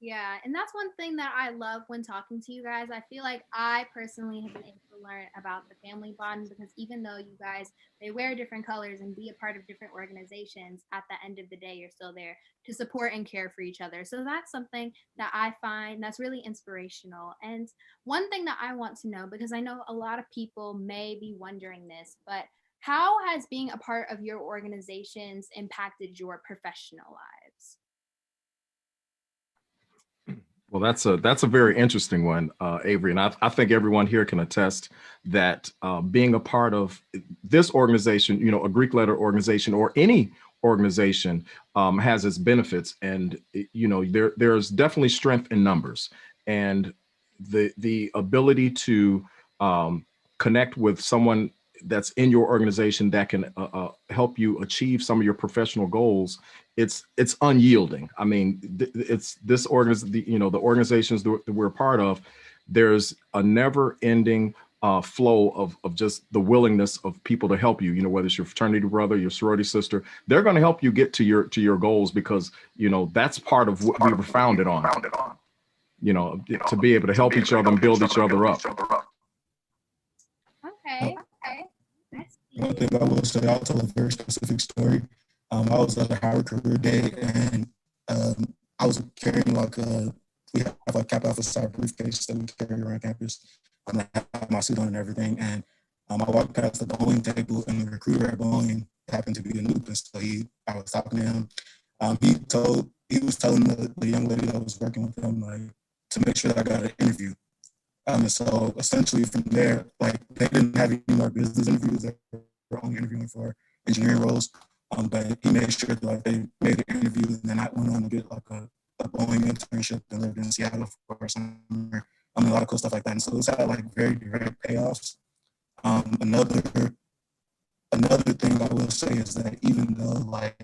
Yeah, and that's one thing that I love when talking to you guys. I feel like I personally have been able to learn about the family bond, because even though you guys may wear different colors and be a part of different organizations, at the end of the day, you're still there to support and care for each other. So that's something that I find that's really inspirational. And one thing that I want to know, because I know a lot of people may be wondering this, but how has being a part of your organizations impacted your professional lives? Well, that's a very interesting one, Avery, and I think everyone here can attest that being a part of this organization, you know, a Greek letter organization or any organization has its benefits, and you know, there's definitely strength in numbers, and the ability to connect with someone that's in your organization that can help you achieve some of your professional goals. It's unyielding. I mean, it's this you know, the organizations that we're a part of, there's a never ending flow of just the willingness of people to help you, you know, whether it's your fraternity brother, your sorority sister, they're going to help you get to your goals, because, you know, that's part of what we were founded on, you know, to be able to help each other and build each other up. Okay. One thing I will say, I'll tell a very specific story. I was at a Howard career day, and I was carrying we have like Kappa Alpha Psi briefcase that we carry around campus. I had my suit on and everything, and I walked past the bowling table, and the recruiter at bowling happened to be a noob, and so I was talking to him. He was telling the young lady that was working with him, like, to make sure that I got an interview. And so essentially from there, like, they didn't have any more business interviews. They were only interviewing for engineering roles. But he made sure that, like, they made an interview, and then I went on to get like a Boeing internship and lived in Seattle for summer. A lot of cool stuff like that. And so it's had like very direct payoffs. Another thing I will say is that even though like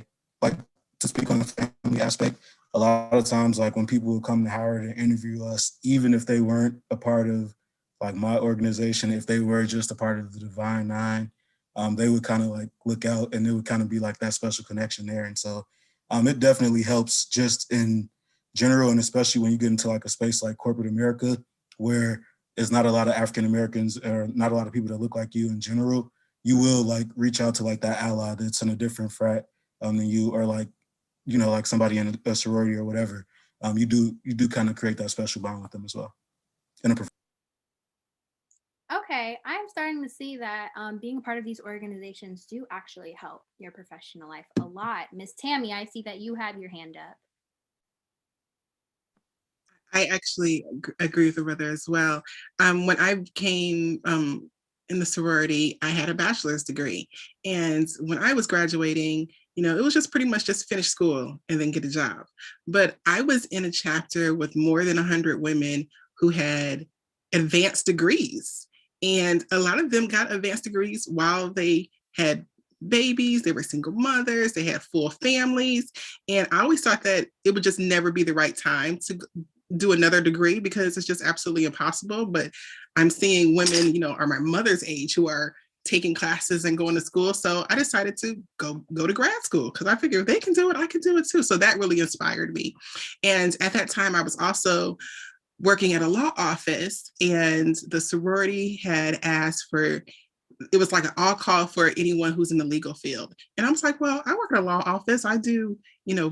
to speak on the family aspect, a lot of times, like, when people would come to Howard and interview us, even if they weren't a part of like my organization, if they were just a part of the Divine Nine, they would kind of like look out, and it would kind of be like that special connection there. And so it definitely helps just in general, and especially when you get into like a space like corporate America, where there's not a lot of African Americans or not a lot of people that look like you in general. You will like reach out to like that ally that's in a different frat than you, or like, you know, like somebody in a sorority or whatever. You do kind of create that special bond with them as well. Okay, I'm starting to see that being a part of these organizations do actually help your professional life a lot. Miss Tammie, I see that you have your hand up. I actually agree with the brother as well. When I came in the sorority, I had a bachelor's degree. And when I was graduating, you know, it was just pretty much just finish school and then get a job. But I was in a chapter with more than 100 women who had advanced degrees. And a lot of them got advanced degrees while they had babies, they were single mothers, they had full families. And I always thought that it would just never be the right time to do another degree because it's just absolutely impossible. But I'm seeing women, are my mother's age who are taking classes and going to school. So I decided to go to grad school because I figured if they can do it, I can do it too. So that really inspired me. And at that time, I was also working at a law office, and the sorority had asked for, it was like an all call for anyone who's in the legal field. And I was like, well, I work at a law office. I do,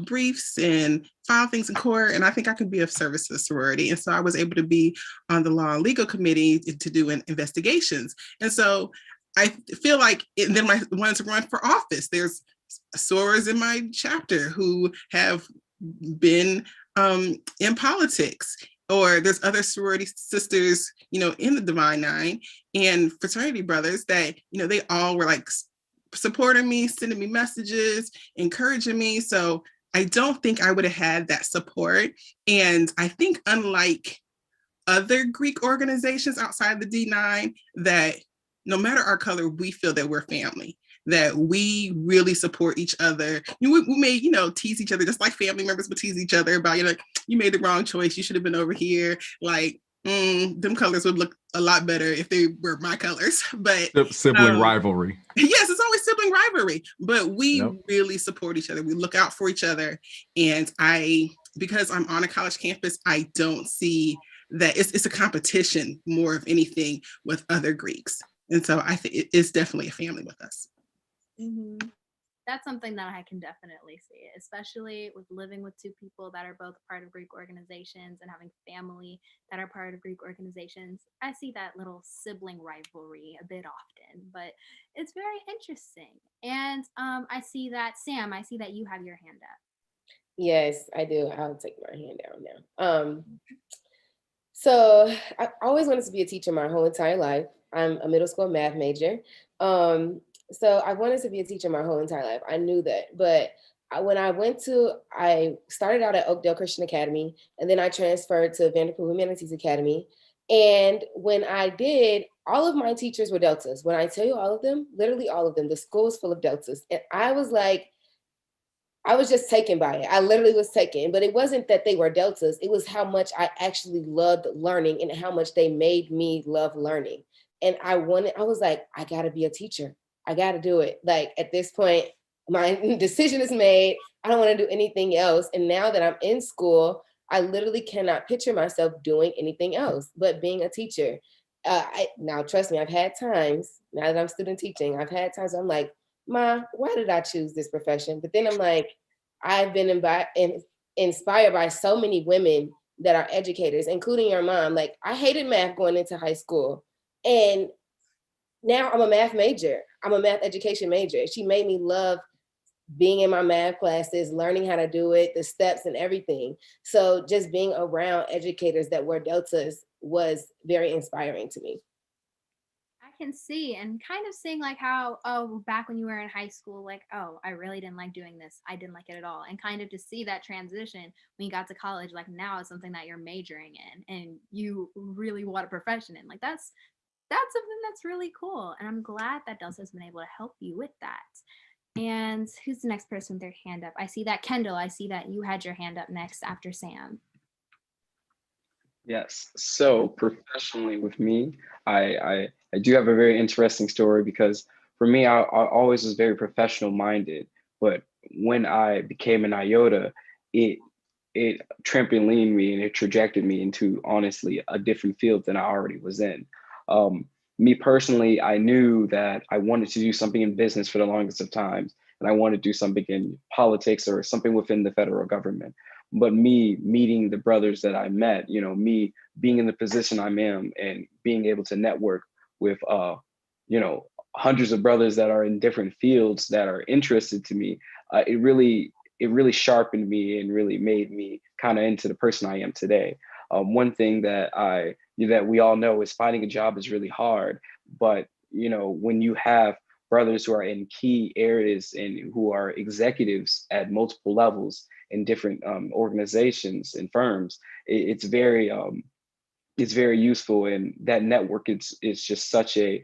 briefs and file things in court, and I think I can be of service to the sorority. And so I was able to be on the law and legal committee to do investigations. And so I feel like then I wanted to run for office. There's sorors in my chapter who have been in politics, or there's other sorority sisters, in the Divine Nine and fraternity brothers that, they all were like supporting me, sending me messages, encouraging me. So I don't think I would have had that support. And I think unlike other Greek organizations outside the D9, that no matter our color, we feel that we're family, that we really support each other. We may, tease each other just like family members would tease each other about, you made the wrong choice. You should have been over here. Like, them colors would look a lot better if they were my colors. But sibling rivalry. Yes, it's always sibling rivalry. But we really support each other. We look out for each other. And because I'm on a college campus, I don't see that it's a competition more of anything with other Greeks. And so I think it's definitely a family with us. Mm-hmm. That's something that I can definitely see, especially with living with two people that are both part of Greek organizations and having family that are part of Greek organizations. I see that little sibling rivalry a bit often, but it's very interesting. And I see that, Sam, I see that you have your hand up. Yes, I do. I'll take my hand down now. So I always wanted to be a teacher my whole entire life. I'm a middle school math major. So I wanted to be a teacher my whole entire life. I knew that. But when I started out at Oakdale Christian Academy, and then I transferred to Vanderpool Humanities Academy. And when I did, all of my teachers were Deltas. When I tell you all of them, literally all of them, the school was full of Deltas. And I was just taken by it. I literally was taken, but it wasn't that they were Deltas. It was how much I actually loved learning and how much they made me love learning. And I was like, I gotta be a teacher. I gotta do it. Like at this point, my decision is made. I don't wanna do anything else. And now that I'm in school, I literally cannot picture myself doing anything else but being a teacher. Now, trust me, I've had times, now that I'm student teaching, I've had times I'm like, Ma, why did I choose this profession? But then I'm like, I've been inspired by so many women that are educators, including your mom. Like, I hated math going into high school. And now I'm a math major. I'm a math education major. She made me love being in my math classes, learning how to do it, the steps and everything. So just being around educators that were Deltas was very inspiring to me. I can see, and kind of seeing like how, back when you were in high school, like, I really didn't like doing this. I didn't like it at all. And kind of to see that transition when you got to college, like now it's something that you're majoring in and you really want a profession in. Like that's something that's really cool. And I'm glad that Delta has been able to help you with that. And who's the next person with their hand up? I see that Kendall, I see that you had your hand up next after Sam. Yes. So professionally with me, I do have a very interesting story because for me, I always was very professional minded. But when I became an IOTA, it trampolined me and it trajected me into honestly a different field than I already was in. Me personally, I knew that I wanted to do something in business for the longest of times, and I wanted to do something in politics or something within the federal government. But me meeting the brothers that I met, me being in the position I'm in and being able to network with, hundreds of brothers that are in different fields that are interested to me, it really sharpened me and really made me kind of into the person I am today. One thing that we all know is finding a job is really hard, but when you have brothers who are in key areas and who are executives at multiple levels in different organizations and firms, it's very it's very useful, and that network is just such a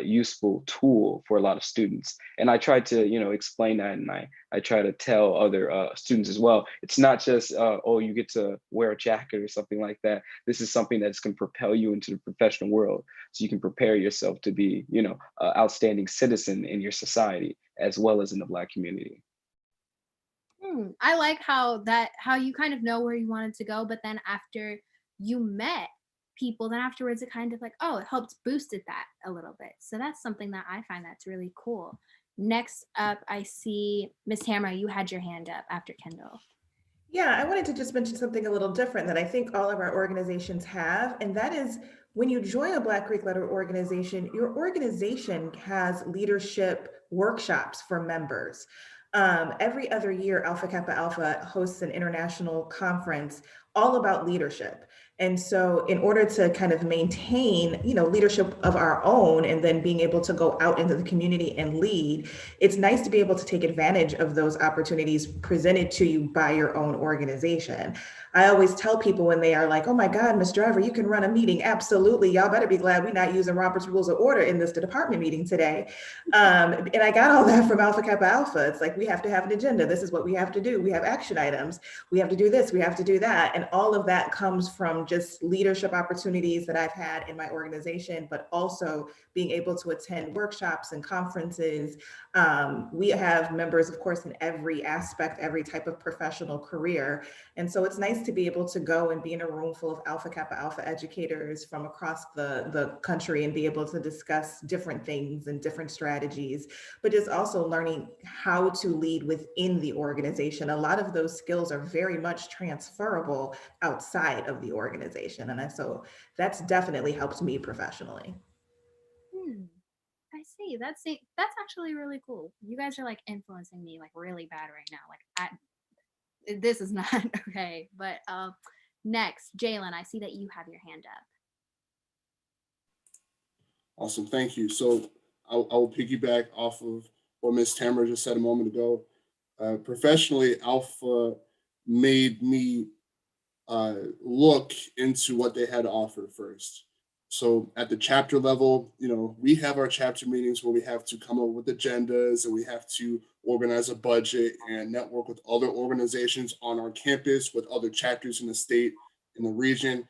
useful tool for a lot of students. And I try to, you know, explain that, and I try to tell other students as well. It's not just oh, you get to wear a jacket or something like that. This is something that's going to propel you into the professional world, so you can prepare yourself to be, you know, an outstanding citizen in your society as well as in the Black community. I like how you kind of know where you wanted to go, but then after you met people, then afterwards it kind of like, oh, it helped boosted that a little bit. So that's something that I find that's really cool. Next up, I see Miss Tamara, you had your hand up after Kendall. Yeah, I wanted to just mention something a little different that I think all of our organizations have, and that is when you join a Black Greek letter organization, your organization has leadership workshops for members. Every other year, Alpha Kappa Alpha hosts an international conference all about leadership. And so in order to kind of maintain, you know, leadership of our own and then being able to go out into the community and lead, it's nice to be able to take advantage of those opportunities presented to you by your own organization. I always tell people when they are like, oh my God, Ms. Driver, you can run a meeting. Absolutely. Y'all better be glad we're not using Robert's Rules of Order in this department meeting today. And I got all that from Alpha Kappa Alpha. It's like, we have to have an agenda. This is what we have to do. We have action items. We have to do this. We have to do that. And all of that comes from just leadership opportunities that I've had in my organization, but also being able to attend workshops and conferences. We have members, of course, in every aspect, every type of professional career. And so it's nice to be able to go and be in a room full of Alpha Kappa Alpha educators from across the country and be able to discuss different things and different strategies, but just also learning how to lead within the organization. A lot of those skills are very much transferable outside of the organization. And so that's definitely helped me professionally. I see. That's actually really cool. You guys are like influencing me like really bad right now. Like this is not okay. But next, Jaylen, I see that you have your hand up. Awesome, thank you. So I'll piggyback off of what Ms. Tamara just said a moment ago. Professionally, Alpha made me look into what they had to offer first. So at the chapter level, you know, we have our chapter meetings where we have to come up with agendas and we have to organize a budget and network with other organizations on our campus, with other chapters in the state, in the region.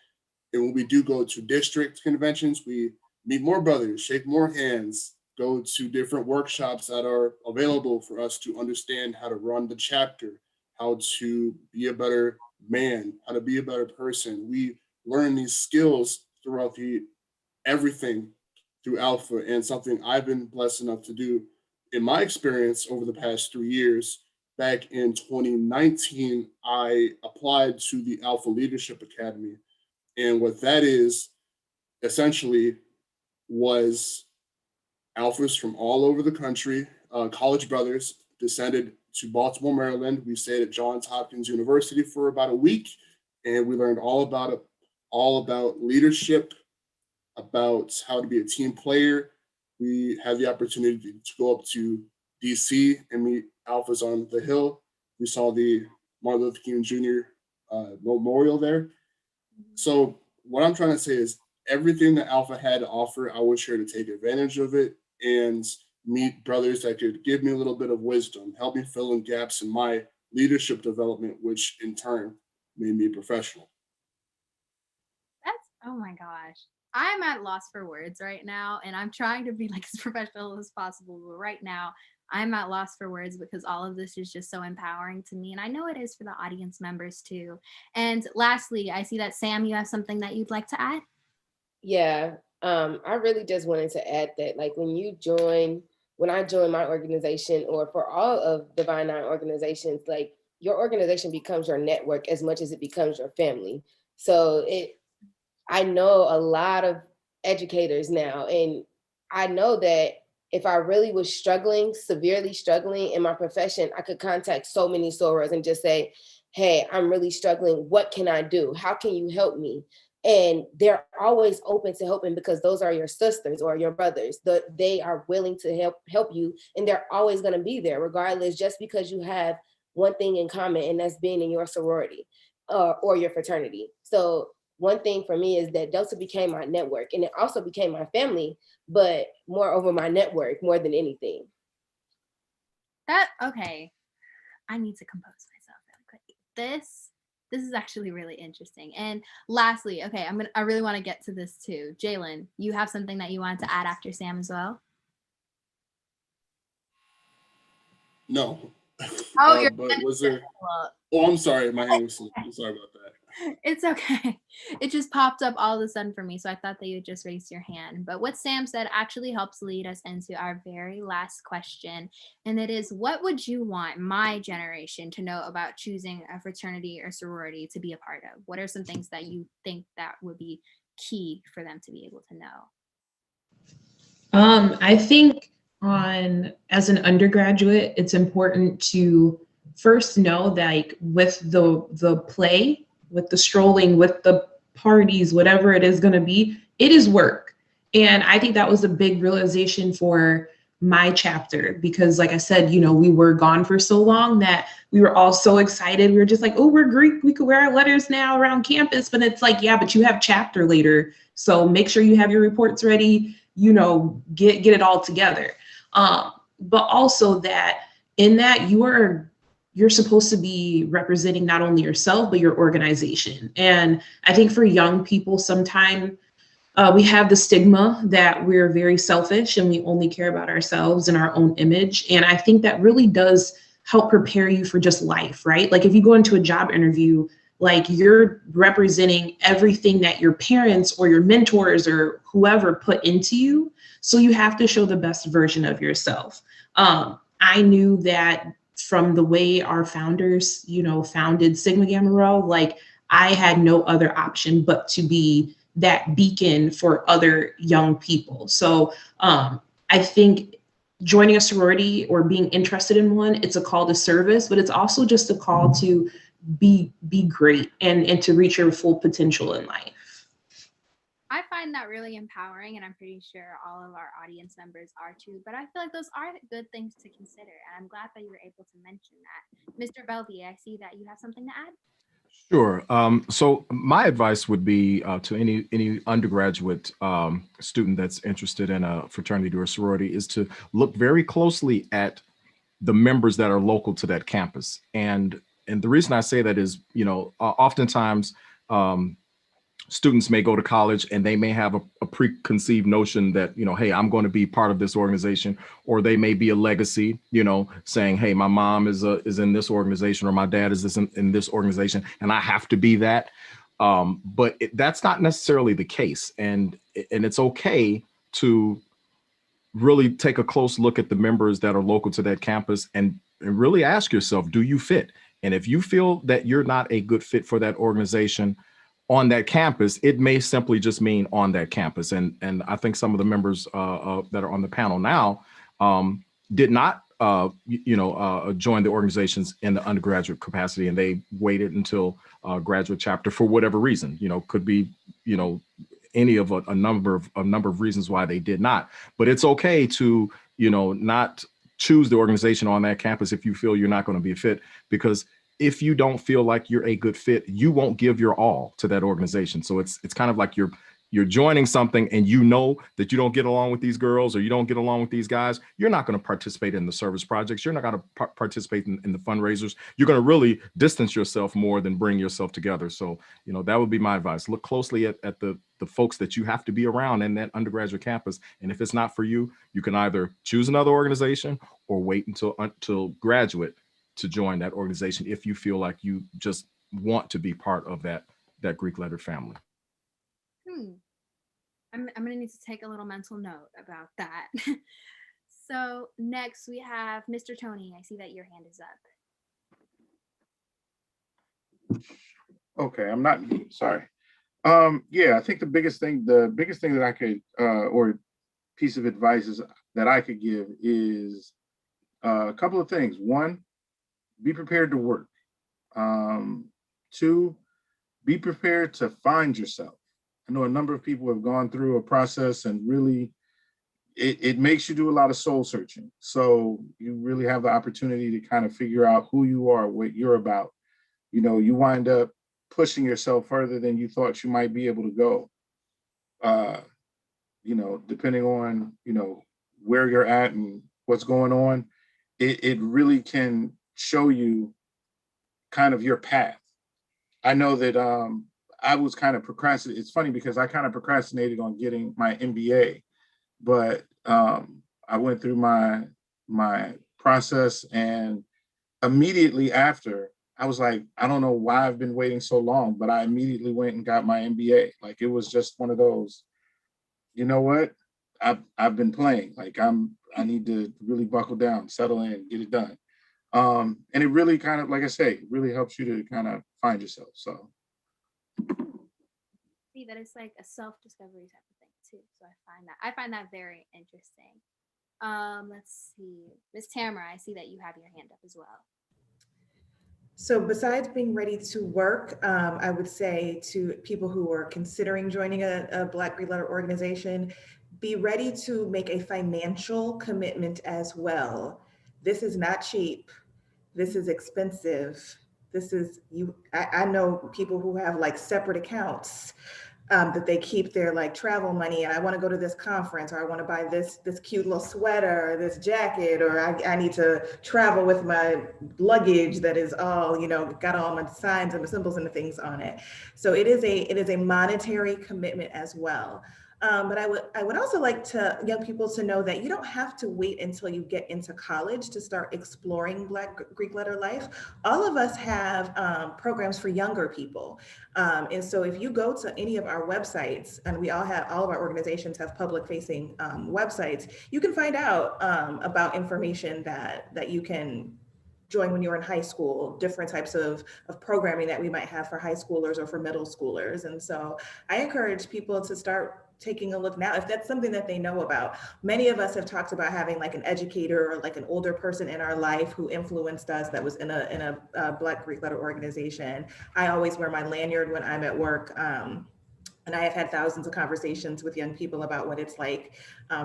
And when we do go to district conventions, we meet more brothers, shake more hands, go to different workshops that are available for us to understand how to run the chapter, how to be a better man, how to be a better person. We learn these skills throughout everything through Alpha, and something I've been blessed enough to do in my experience over the past 3 years. Back in 2019, I applied to the Alpha Leadership Academy. And what that is essentially was Alphas from all over the country, college brothers, descended to Baltimore, Maryland. We stayed at Johns Hopkins University for about a week, and we learned all about leadership, about how to be a team player. We had the opportunity to go up to DC and meet Alphas on the Hill. We saw the Martin Luther King Jr. Memorial there. So what I'm trying to say is everything that Alpha had to offer, I was here to take advantage of it and meet brothers that could give me a little bit of wisdom, help me fill in gaps in my leadership development, which in turn made me a professional. Oh my gosh. I'm at loss for words right now, and I'm trying to be like as professional as possible. But right now, I'm at loss for words because all of this is just so empowering to me. And I know it is for the audience members too. And lastly, I see that Sam, you have something that you'd like to add? Yeah, I really just wanted to add that, like, when I joined my organization, or for all of Divine Nine organizations, like, your organization becomes your network as much as it becomes your family. So I know a lot of educators now, and I know that if I really was severely struggling in my profession, I could contact so many sorors and just say, hey, I'm really struggling. What can I do? How can you help me? And they're always open to helping, because those are your sisters or your brothers. They are willing to help you, and they're always going to be there regardless, just because you have one thing in common, and that's being in your sorority or your fraternity. So one thing for me is that Delta became my network, and it also became my family, but moreover my network more than anything. Okay. I need to compose myself really quick. This is actually really interesting. And lastly, okay, I really want to get to this too. Jaylen, you have something that you wanted to add after Sam as well? No. Oh, but was there? Oh, I'm sorry. My hand was. I'm sorry about that. It's okay. It just popped up all of a sudden for me, so I thought that you would just raise your hand. But what Sam said actually helps lead us into our very last question, and it is, what would you want my generation to know about choosing a fraternity or sorority to be a part of? What are some things that you think that would be key for them to be able to know? I think as an undergraduate, it's important to first know that, like, with the play, with the strolling, with the parties, whatever it is going to be, it is work. And I think that was a big realization for my chapter, because like I said, we were gone for so long that we were all so excited. We were just like, oh, we're Greek, we could wear our letters now around campus. But it's like, yeah, but you have chapter later. So make sure you have your reports ready, get it all together. But also that in that you're supposed to be representing not only yourself, but your organization. And I think for young people, sometimes we have the stigma that we're very selfish and we only care about ourselves and our own image. And I think that really does help prepare you for just life, right? Like if you go into a job interview, like you're representing everything that your parents or your mentors or whoever put into you. So you have to show the best version of yourself. I knew that from the way our founders, founded Sigma Gamma Rho, like I had no other option but to be that beacon for other young people. So I think joining a sorority or being interested in one, it's a call to service, but it's also just a call to be great and to reach your full potential in life. I find that really empowering, and I'm pretty sure all of our audience members are too, but I feel like those are good things to consider, and I'm glad that you were able to mention that. Mr. Belvie, I see that you have something to add. Sure. So my advice would be to any undergraduate student that's interested in a fraternity or sorority is to look very closely at the members that are local to that campus. And the reason I say that is, oftentimes students may go to college and they may have a preconceived notion that, hey, I'm going to be part of this organization, or they may be a legacy, saying, hey, my mom is in this organization, or my dad is in this organization, and I have to be that. But that's not necessarily the case. And it's okay to really take a close look at the members that are local to that campus and really ask yourself, do you fit? And if you feel that you're not a good fit for that organization on that campus, it may simply just mean on that campus. And I think some of the members that are on the panel now did not, join the organizations in the undergraduate capacity, and they waited until graduate chapter for whatever reason. Could be, any of a number of reasons why they did not. But it's okay to, not choose the organization on that campus if you feel you're not going to be a fit, because if you don't feel like you're a good fit, you won't give your all to that organization. So it's kind of like you're joining something and that you don't get along with these girls or you don't get along with these guys. You're not going to participate in the service projects. You're not going to participate in the fundraisers. You're going to really distance yourself more than bring yourself together. So, that would be my advice. Look closely at the folks that you have to be around in that undergraduate campus. And if it's not for you, you can either choose another organization or wait until graduate to join that organization if you feel like you just want to be part of that Greek letter family. I'm gonna need to take a little mental note about that. So next we have Mr. Tony. I see that your hand is up. Okay, I'm not sorry. I think the biggest thing that I could or piece of advice that I could give is a couple of things. One, be prepared to work. Two, be prepared to find yourself. I know a number of people have gone through a process and really it makes you do a lot of soul searching. So you really have the opportunity to kind of figure out who you are, what you're about. You wind up pushing yourself further than you thought you might be able to go. You know, depending on, you know, where you're at and what's going on, it really can show you kind of your path. I know that I was kind of procrastinating. It's funny because I kind of procrastinated on getting my MBA, but I went through my process, and immediately after, I was like, I don't know why I've been waiting so long, but I immediately went and got my MBA. Like, it was just one of those, you know what? I've been playing. Like, I need to really buckle down, settle in, get it done. And it really kind of, like I say, really helps you to kind of find yourself. So see that it's like a self-discovery type of thing too. So I find that very interesting. Let's see. Miss Tamara, I see that you have your hand up as well. So besides being ready to work, I would say to people who are considering joining a Black Greek Letter organization, be ready to make a financial commitment as well. This is not cheap. This is expensive. This is I know people who have like separate accounts that they keep their like travel money, and I want to go to this conference, or I want to buy this cute little sweater, or this jacket, or I need to travel with my luggage that is all, you know, got all my signs and the symbols and the things on it. So it is a monetary commitment as well. But I would also like to young people to know that you don't have to wait until you get into college to start exploring Black Greek letter life. All of us have programs for younger people. And so if you go to any of our websites, and all of our organizations have public facing websites, you can find out about information that you can join when you're in high school, different types of programming that we might have for high schoolers or for middle schoolers. And so I encourage people to start taking a look now if that's something that they know about. Many of us have talked about having like an educator or like an older person in our life who influenced us that was in a Black Greek letter organization. I always wear my lanyard when I'm at work. And I have had thousands of conversations with young people about what it's like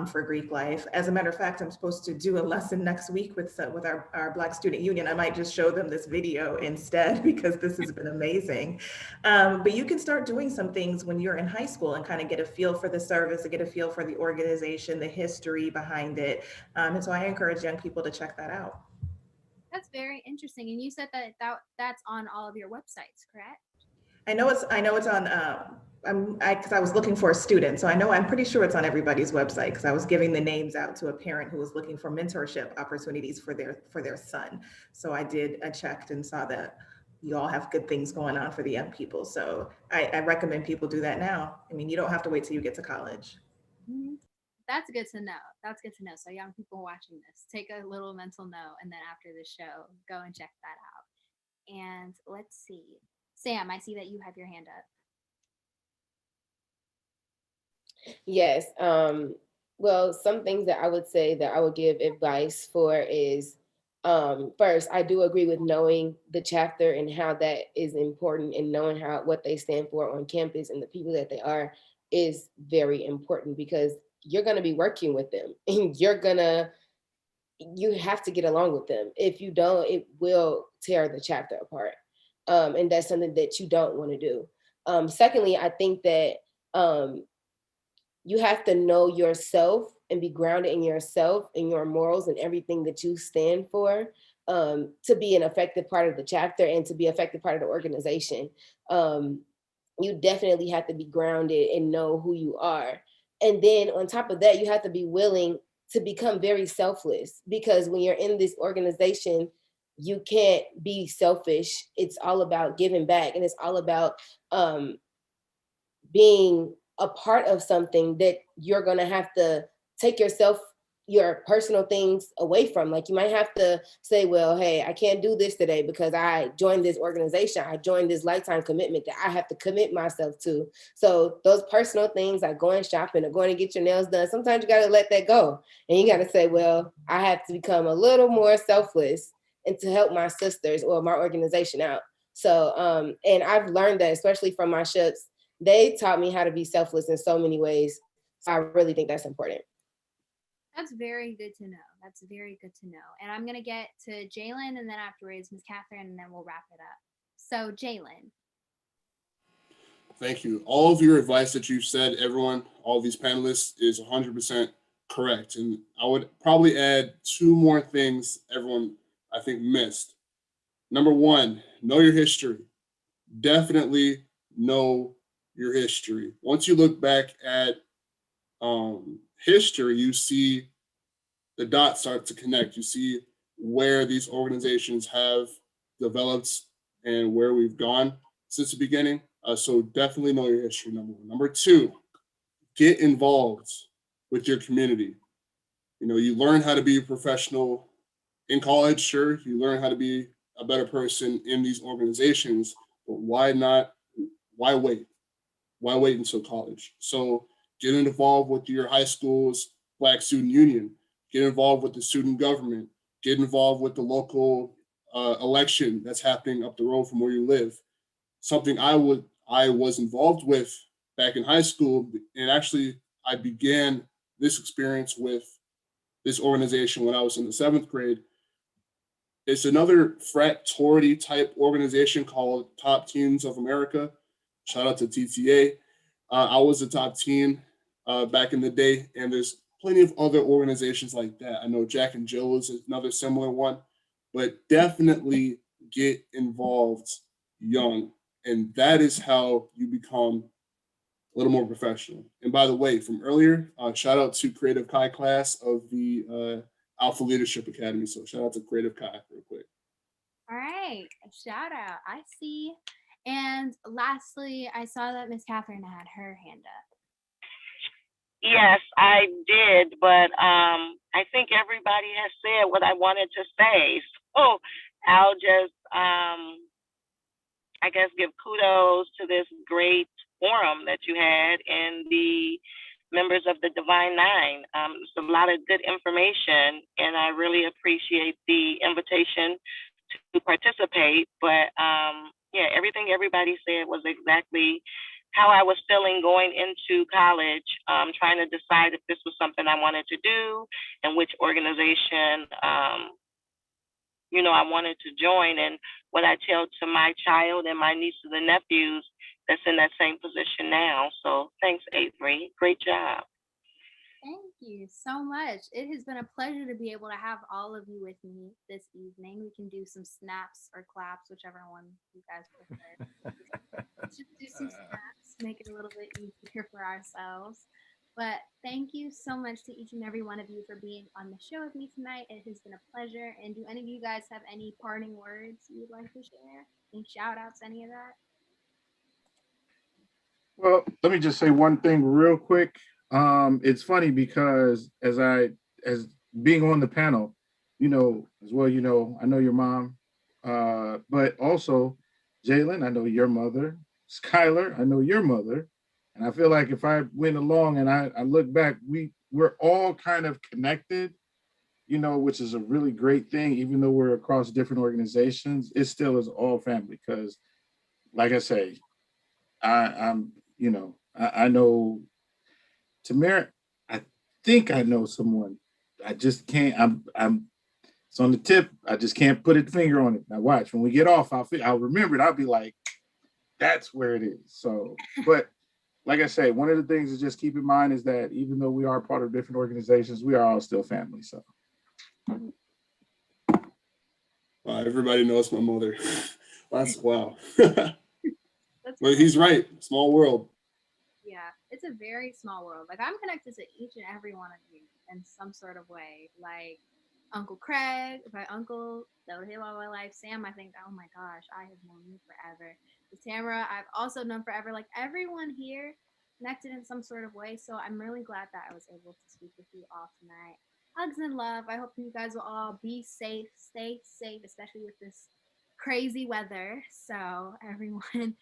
for Greek life. As a matter of fact, I'm supposed to do a lesson next week with our Black Student Union. I might just show them this video instead because this has been amazing. But you can start doing some things when you're in high school and kind of get a feel for the service, and get a feel for the organization, the history behind it. And so I encourage young people to check that out. That's very interesting. And you said that's on all of your websites, correct? I know it's on, because I was looking for a student. So I'm pretty sure it's on everybody's website, because I was giving the names out to a parent who was looking for mentorship opportunities for their son. So I checked and saw that you all have good things going on for the young people. So I recommend people do that now. I mean, you don't have to wait till you get to college. Mm-hmm. That's good to know. That's good to know. So young people watching this, take a little mental note, and then after the show, go and check that out. And let's see. Sam, I see that you have your hand up. Yes. Well, some things that I would say that I would give advice for is, first, I do agree with knowing the chapter and how that is important, and knowing what they stand for on campus and the people that they are is very important, because you're going to be working with them and you have to get along with them. If you don't, it will tear the chapter apart. And that's something that you don't want to do. Secondly, I think that you have to know yourself and be grounded in yourself and your morals and everything that you stand for, to be an effective part of the chapter and to be an effective part of the organization. You definitely have to be grounded and know who you are. And then on top of that, you have to be willing to become very selfless, because when you're in this organization, you can't be selfish. It's all about giving back, and it's all about being a part of something that you're going to have to take your personal things away from. Like, you might have to say, well, hey, I can't do this today because I joined this organization. I joined this lifetime commitment that I have to commit myself to. So those personal things like going shopping or going to get your nails done, sometimes you got to let that go. And you got to say, well, I have to become a little more selfless and to help my sisters or my organization out. So, and I've learned that, especially from my ships. They taught me how to be selfless in so many ways. So I really think that's important. That's very good to know. That's very good to know. And I'm going to get to Jaylen, and then afterwards, Ms. Kathern, and then we'll wrap it up. So Jaylen, Thank you. All of your advice that you've said, everyone, all these panelists, is 100% correct. And I would probably add two more things everyone, I think, missed. Number one, know your history. Definitely know your history. Once you look back at history, you see the dots start to connect. You see where these organizations have developed and where we've gone since the beginning. So definitely know your history, number one. Number two, get involved with your community. You know, you learn how to be a professional in college, sure. You learn how to be a better person in these organizations, but why wait? Why wait until college? So get involved with your high school's Black Student Union, get involved with the student government, get involved with the local election that's happening up the road from where you live. Something I was involved with back in high school, and actually I began this experience with this organization when I was in the 7th grade. It's another fraternity type organization called Top Teens of America. Shout out to TTA. I was a top teen back in the day, and there's plenty of other organizations like that. I know Jack and Jill is another similar one, but definitely get involved young. And that is how you become a little more professional. And by the way, from earlier, shout out to Creative Kai class of the Alpha Leadership Academy. So shout out to Creative Kai real quick. All right, a shout out. I see. And lastly, I saw that Miss Kathern had her hand up. Yes, I did, but I think everybody has said what I wanted to say. So I'll just, I guess, give kudos to this great forum that you had and the members of the Divine Nine. It's a lot of good information, and I really appreciate the invitation to participate. But yeah, everything everybody said was exactly how I was feeling going into college, trying to decide if this was something I wanted to do and which organization, I wanted to join, and what I tell to my child and my nieces and nephews that's in that same position now. So thanks, Avery. Great job. Thank you so much. It has been a pleasure to be able to have all of you with me this evening. We can do some snaps or claps, whichever one you guys prefer. Just do some snaps, make it a little bit easier for ourselves. But thank you so much to each and every one of you for being on the show with me tonight. It has been a pleasure. And do any of you guys have any parting words you would like to share? Any shout outs, any of that? Well, let me just say one thing real quick. It's funny because as being on the panel, as well, I know your mom, but also Jaylen, I know your mother. Skylar, I know your mother. And I feel like if I went along and I look back, we're all kind of connected, which is a really great thing. Even though we're across different organizations, it still is all family. Because, like I say, I'm I know Tamara. I think I know someone. I just can't. It's on the tip. I just can't put a finger on it. Now watch. When we get off, I'll remember it. I'll be like, that's where it is. So, but like I say, one of the things to just keep in mind is that even though we are part of different organizations, we are all still family. So. Everybody knows my mother. That's wow. But he's right. Small world. Yeah, it's a very small world. Like, I'm connected to each and every one of you in some sort of way. Like Uncle Craig, my uncle that was here all my life. Sam, I think, oh my gosh, I have known you forever. With Tamara, I've also known forever. Like, everyone here connected in some sort of way. So I'm really glad that I was able to speak with you all tonight. Hugs and love. I hope you guys will all be safe, stay safe, especially with this crazy weather. So everyone,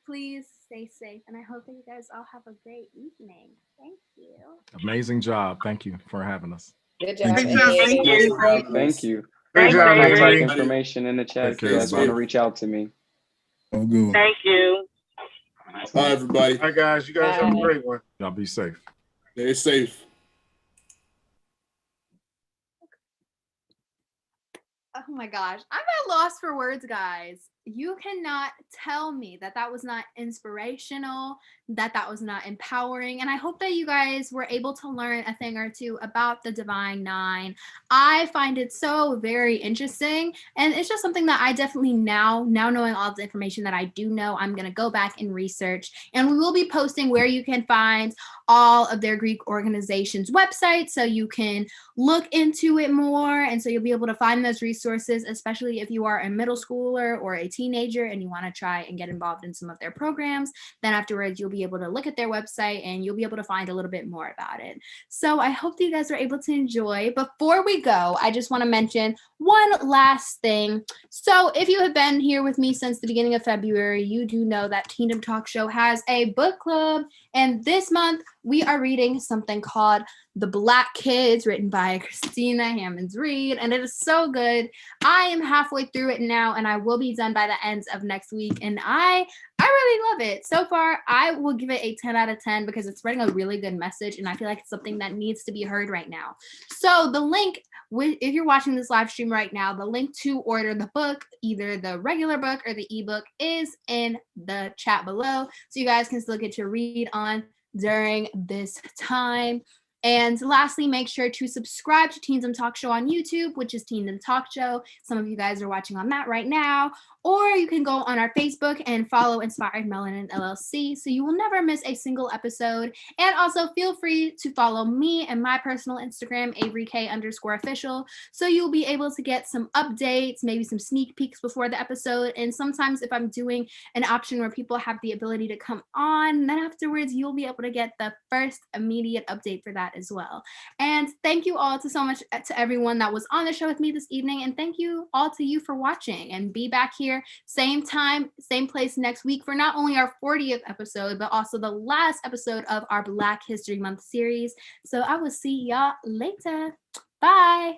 please stay safe, and I hope that you guys all have a great evening. Thank you. Amazing job. Thank you for having us. Good job. Thank you. Great job, Contact Avery. information in the chat if you guys want to reach out to me. Oh, good. Thank you. Bye, everybody. Hi, guys. You guys have a great one. Y'all be safe. Stay safe. Oh my gosh, I'm at a loss for words, guys. you cannot tell me that that was not inspirational, that that was not empowering. And I hope that you guys were able to learn a thing or two about the Divine Nine. I find it so very interesting. And it's just something that I definitely now knowing all the information that I do know, I'm going to go back and research. And we will be posting where you can find all of their Greek organizations' websites so you can look into it more. And so you'll be able to find those resources, especially if you are a middle schooler or a teenager and you want to try and get involved in some of their programs. Then afterwards, you'll be able to look at their website and you'll be able to find a little bit more about it. So I hope that you guys are able to enjoy. Before we go, I just want to mention one last thing. So if you have been here with me since the beginning of February, you do know that Teendom Talk Show has a book club. And this month, we are reading something called The Black Kids, written by Christina Hammonds Reed, and it is so good. I am halfway through it now, and I will be done by the end of next week, and I really love it. So far, I will give it a 10 out of 10 because it's spreading a really good message, and I feel like it's something that needs to be heard right now. So the link, if you're watching this live stream right now, the link to order the book, either the regular book or the ebook, is in the chat below, so you guys can still get to read on during this time. And lastly, make sure to subscribe to Teendom Talk Show on YouTube, which is Teendom Talk Show. Some of you guys are watching on that right now. Or you can go on our Facebook and follow Inspired Melanin LLC so you will never miss a single episode. And also feel free to follow me and my personal Instagram, AveryK_official, so you'll be able to get some updates, maybe some sneak peeks before the episode. And sometimes if I'm doing an option where people have the ability to come on, then afterwards you'll be able to get the first immediate update for that as well. And thank you all so much to everyone that was on the show with me this evening. And thank you all to you for watching, and be back here same time, same place next week for not only our 40th episode, but also the last episode of our Black History Month series. So I will see y'all later. Bye.